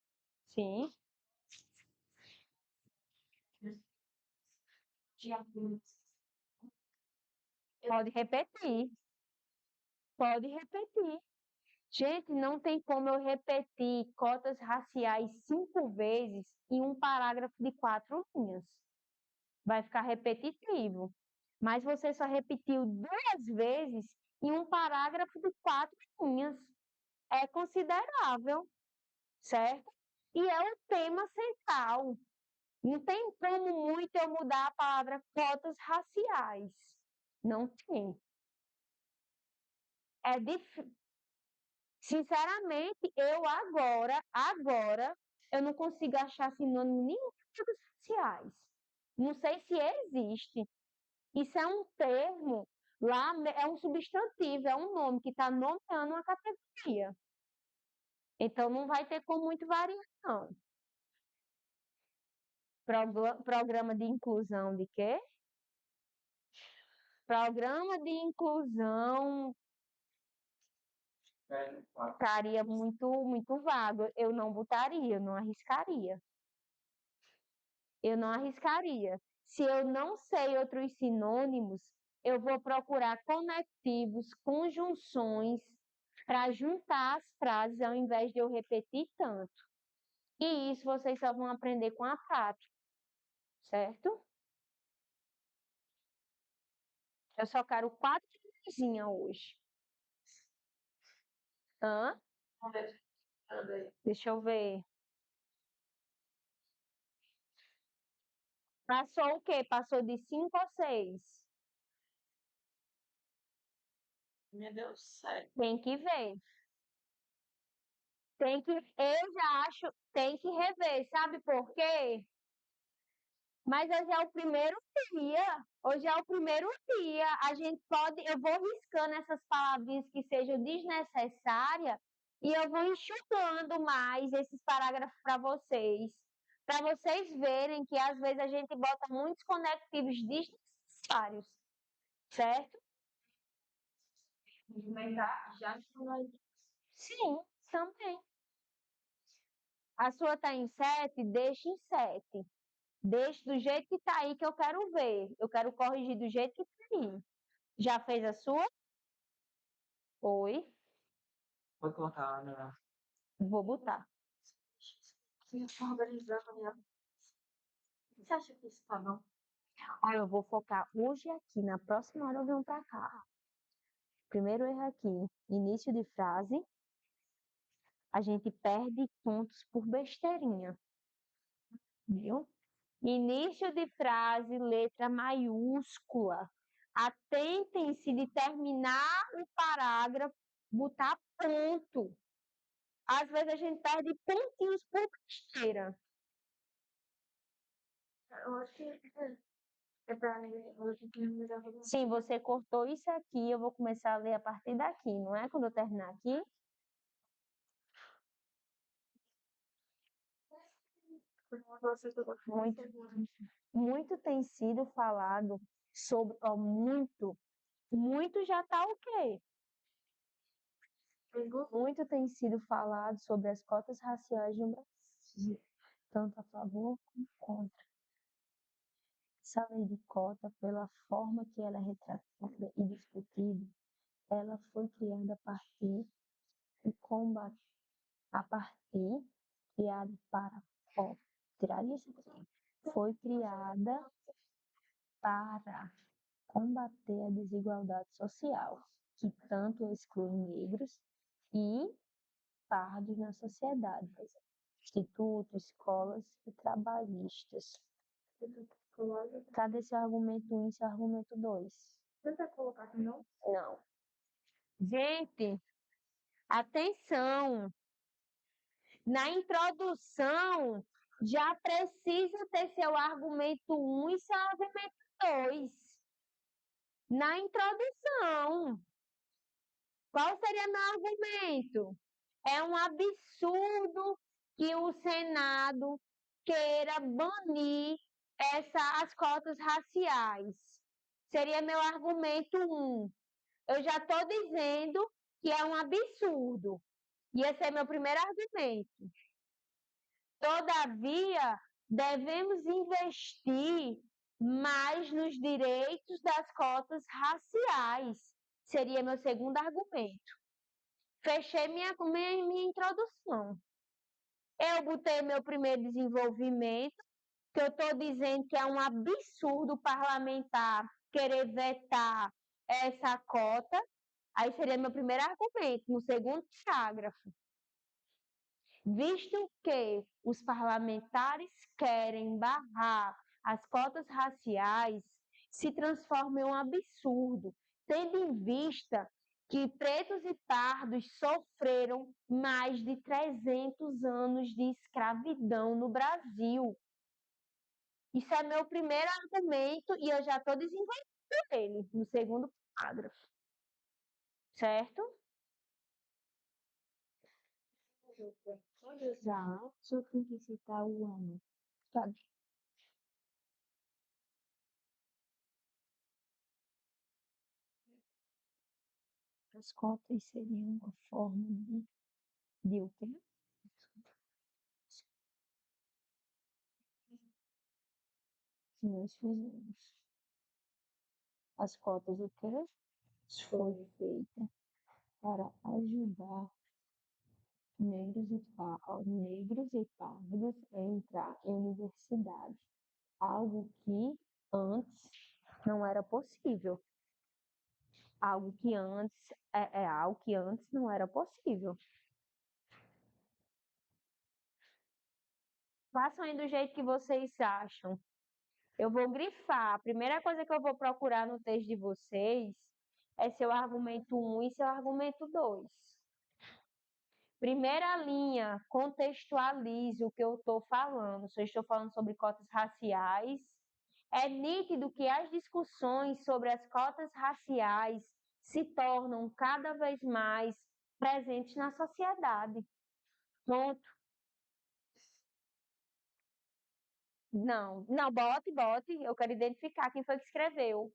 Sim. Pode repetir. Pode repetir. Gente, não tem como eu repetir cotas raciais 5 vezes em um parágrafo de 4 linhas. Vai ficar repetitivo. Mas você só repetiu 2 vezes em um parágrafo de 4 linhas. É considerável, certo? E é o tema central. Não tem como muito eu mudar a palavra cotas raciais. Não tem. É difícil. Sinceramente, eu agora, eu não consigo achar sinônimo nenhum de cotas raciais. Não sei se existe. Isso é um termo, lá é um substantivo, é um nome que está nomeando uma categoria. Então não vai ter como muito variação. Programa de inclusão de quê? Programa de inclusão ficaria muito vago. Eu não botaria, eu não arriscaria. Eu não arriscaria. Se eu não sei outros sinônimos, eu vou procurar conectivos, conjunções, para juntar as frases ao invés de eu repetir tanto. E isso vocês só vão aprender com a prática, certo? Eu só quero 4 linhazinhas hoje. Hã? Deixa eu ver. Passou o quê? Passou de 5 ou 6? Meu Deus, sério. Tem que ver. Eu já acho, tem que rever. Sabe por quê? Mas hoje é o primeiro dia. Hoje é o primeiro dia. A gente pode, eu vou riscando essas palavrinhas que sejam desnecessárias e eu vou enxugando mais esses parágrafos para vocês verem que às vezes a gente bota muitos conectivos desnecessários, certo? Já sim, também. A sua está em 7, deixa em 7. Deixe do jeito que está aí que eu quero ver. Eu quero corrigir do jeito que está aí. Já fez a sua? Oi? Vou colocar na. Vou botar. Você está organizando a minha. Você acha que isso tá bom? Aí eu vou focar hoje aqui. Na próxima hora eu venho para cá. Primeiro erro aqui. Início de frase. A gente perde pontos por besteirinha. Viu? Início de frase, letra maiúscula. Atentem-se de terminar o parágrafo, botar ponto. Às vezes a gente perde pontinhos por besteira. Eu acho que É pra ler, eu tenho que lembrar do Sim, você cortou isso aqui, eu vou começar a ler a partir daqui, não é? Quando eu terminar aqui. você toda Muito, muito tem sido falado sobre, ó, muito já tá o quê? Muito tem sido falado sobre as cotas raciais no Brasil, tanto a favor como contra. Essa lei de cota, pela forma que ela é retratada e discutida, ela foi criada a partir de combate, a partir, criada para, ó, tirar isso aqui, foi criada para combater a desigualdade social, que tanto exclui negros e pardos na sociedade, institutos, escolas e trabalhistas. Cadê seu argumento 1 e seu argumento 2? Tenta colocar aqui, não? Não. Gente, atenção! Na introdução, já precisa ter seu argumento 1 e seu argumento 2. Na introdução, qual seria meu argumento? É um absurdo que o Senado queira banir as cotas raciais. Seria meu argumento 1. Eu já estou dizendo que é um absurdo. Ia ser meu primeiro argumento. Todavia, devemos investir mais nos direitos das cotas raciais. Seria meu segundo argumento. Fechei minha introdução. Eu botei meu primeiro desenvolvimento, que eu estou dizendo que é um absurdo parlamentar querer vetar essa cota. Aí seria meu primeiro argumento, no segundo parágrafo. Visto que os parlamentares querem barrar as cotas raciais, se transforma em um absurdo, tendo em vista que pretos e pardos sofreram mais de 300 anos de escravidão no Brasil. Isso é meu primeiro argumento e eu já estou desenvolvendo ele no segundo parágrafo. Certo? Já, só tem que citar o ano. Tá. As cotas seriam uma forma de o quê? Que nós fizemos. As cotas o quê? Foi feita para ajudar negros e pardos a entrar em universidade, algo que antes não era possível, algo que antes não era possível. Façam aí do jeito que vocês acham. Eu vou grifar. A primeira coisa que eu vou procurar no texto de vocês é seu argumento 1 e seu argumento 2. Primeira linha, contextualize o que eu estou falando. Se eu estou falando sobre cotas raciais, é nítido que as discussões sobre as cotas raciais se tornam cada vez mais presentes na sociedade. Ponto. Não, não, bote. Eu quero identificar quem foi que escreveu.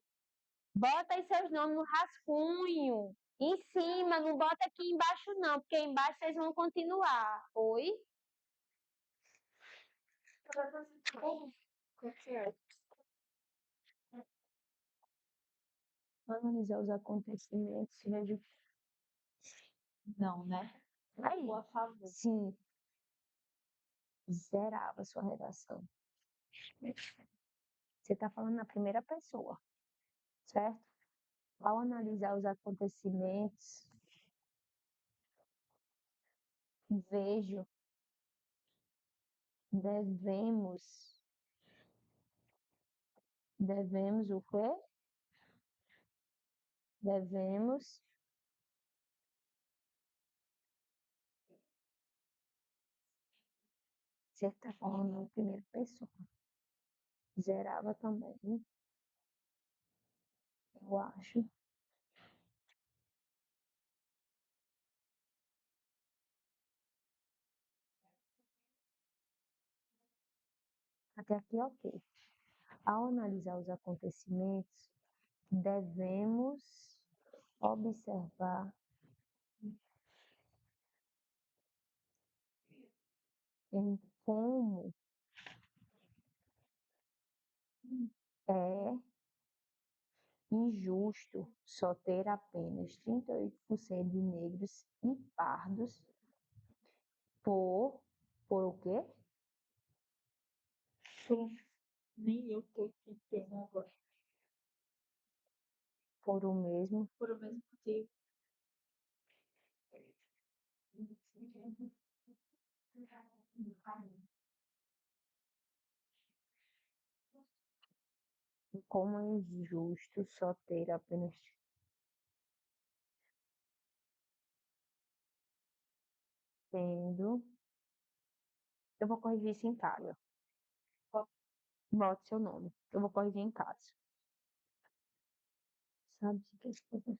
Bota aí seus nomes no rascunho. Em cima, não bota aqui embaixo, não, porque embaixo vocês vão continuar. Oi? Analisar os acontecimentos, veja. Não, né? Aí, Ou a favor. sim, zerava a sua redação. Você está falando na primeira pessoa, certo? Ao analisar os acontecimentos, vejo, devemos, devemos o quê? Devemos, você está falando na primeira pessoa. Zerava também. eu acho. Até aqui, ok. Ao analisar os acontecimentos, devemos observar em como é injusto só ter apenas 38% de negros e pardos por o quê? Sim, nem eu tô que tenho agora. Por o mesmo. Por o mesmo motivo. Como é injusto só ter apenas tendo. Eu vou corrigir isso em casa. Bote seu nome. Eu vou corrigir em casa. Sabe o que é?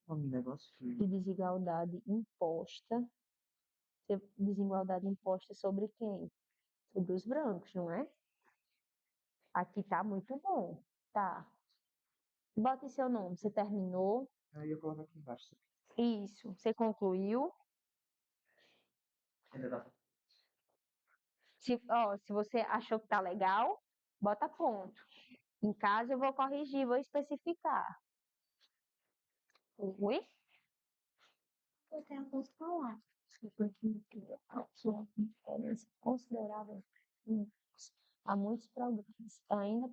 Um negócio De desigualdade imposta. Desigualdade imposta sobre quem? Sobre os brancos, não é? Aqui tá muito bom. Tá. Bote seu nome. Você terminou? eu ia colocar aqui embaixo. Isso. Você concluiu? Ainda dá. Se você achou que tá legal, bota ponto. Em casa eu vou corrigir, vou especificar. Oi? Eu tenho algumas palavras. Porque a sua diferença considerável. Há muitos programas. Ainda é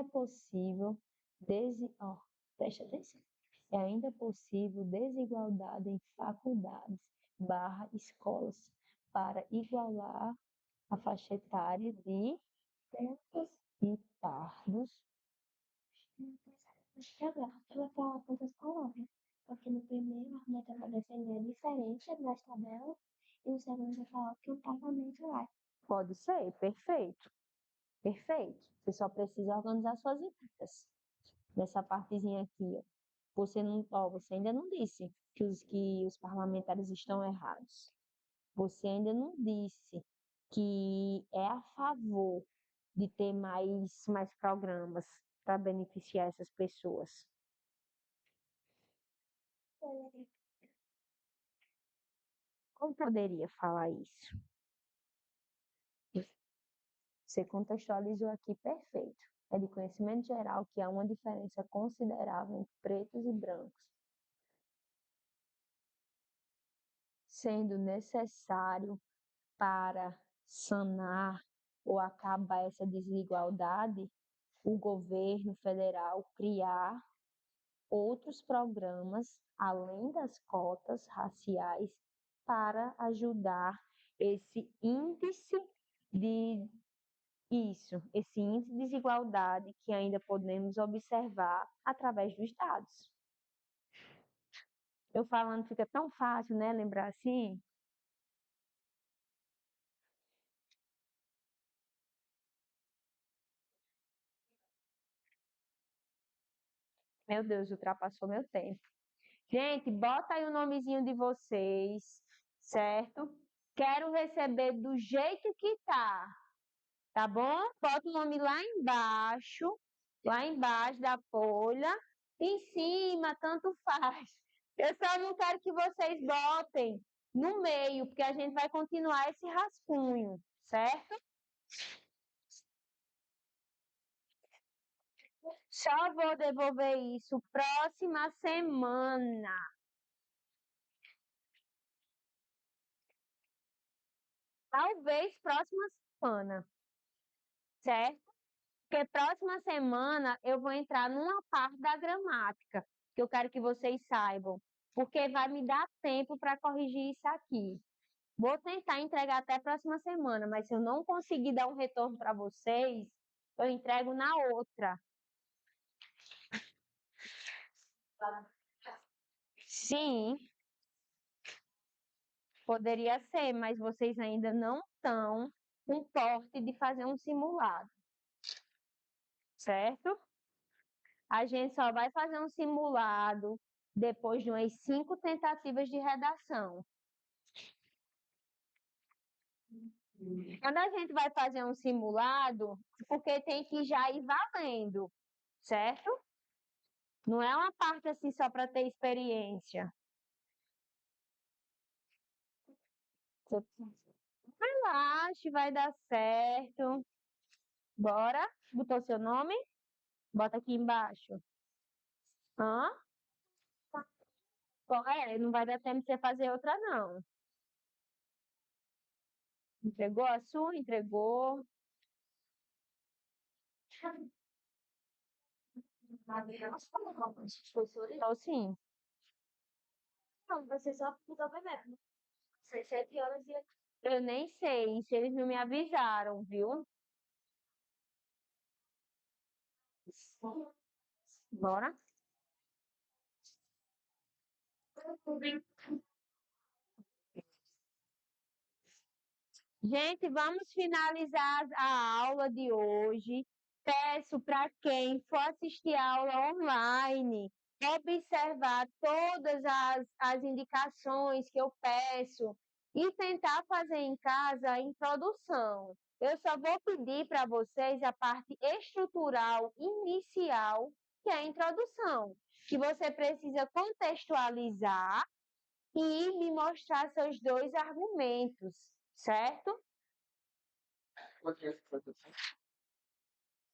possível ó, preste atenção. É ainda possível desigualdade em faculdades barra escolas para igualar a faixa etária de brancos e pardos. Acho que agora eu vou falar quantas palavras. Porque no primeiro a meta vai defender a diferença das tabelas e no segundo vai falar o que o parlamento vai. Pode ser, perfeito. Perfeito. Você só precisa organizar suas ideias. Nessa partezinha aqui, ó. Você ainda não disse que os parlamentares estão errados. Você ainda não disse que é a favor de ter mais programas para beneficiar essas pessoas. Como poderia falar isso? Você contextualizou aqui perfeito. É de conhecimento geral que há uma diferença considerável entre pretos e brancos, sendo necessário para sanar ou acabar essa desigualdade, o governo federal criar outros programas além das cotas raciais para ajudar esse índice de esse índice de desigualdade que ainda podemos observar através dos dados. Eu falando fica tão fácil, né? Lembrar assim. Meu Deus, ultrapassou meu tempo. Gente, bota aí o nomezinho de vocês, certo? Quero receber do jeito que tá bom? Bota o nome lá embaixo da folha, em cima, tanto faz. Eu só não quero que vocês botem no meio, porque a gente vai continuar esse rascunho, certo? Só vou devolver isso próxima semana. Talvez próxima semana, certo? Porque próxima semana eu vou entrar numa parte da gramática que eu quero que vocês saibam, porque vai me dar tempo para corrigir isso aqui. Vou tentar entregar até a próxima semana, mas se eu não conseguir dar um retorno para vocês, eu entrego na outra. Sim, poderia ser, mas vocês ainda não estão com porte de fazer um simulado, certo? A gente só vai fazer um simulado depois de umas 5 tentativas de redação. Quando a gente vai fazer um simulado, porque tem que já ir valendo, certo? Não é uma parte assim só para ter experiência. Relaxe, vai dar certo. Bora? Botou seu nome? Bota aqui embaixo. Hã? Não vai dar tempo de você fazer outra, não. Entregou a sua? Entregou. Então, sim. Não, você só mudou primeiro. 7 horas e Eu nem sei se eles não me avisaram, viu? Bora? Gente, vamos finalizar a aula de hoje. Peço para quem for assistir a aula online, observar todas as indicações que eu peço e tentar fazer em casa a introdução. Eu só vou pedir para vocês a parte estrutural inicial, que é a introdução, que você precisa contextualizar e me mostrar seus dois argumentos, certo?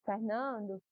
Fernando?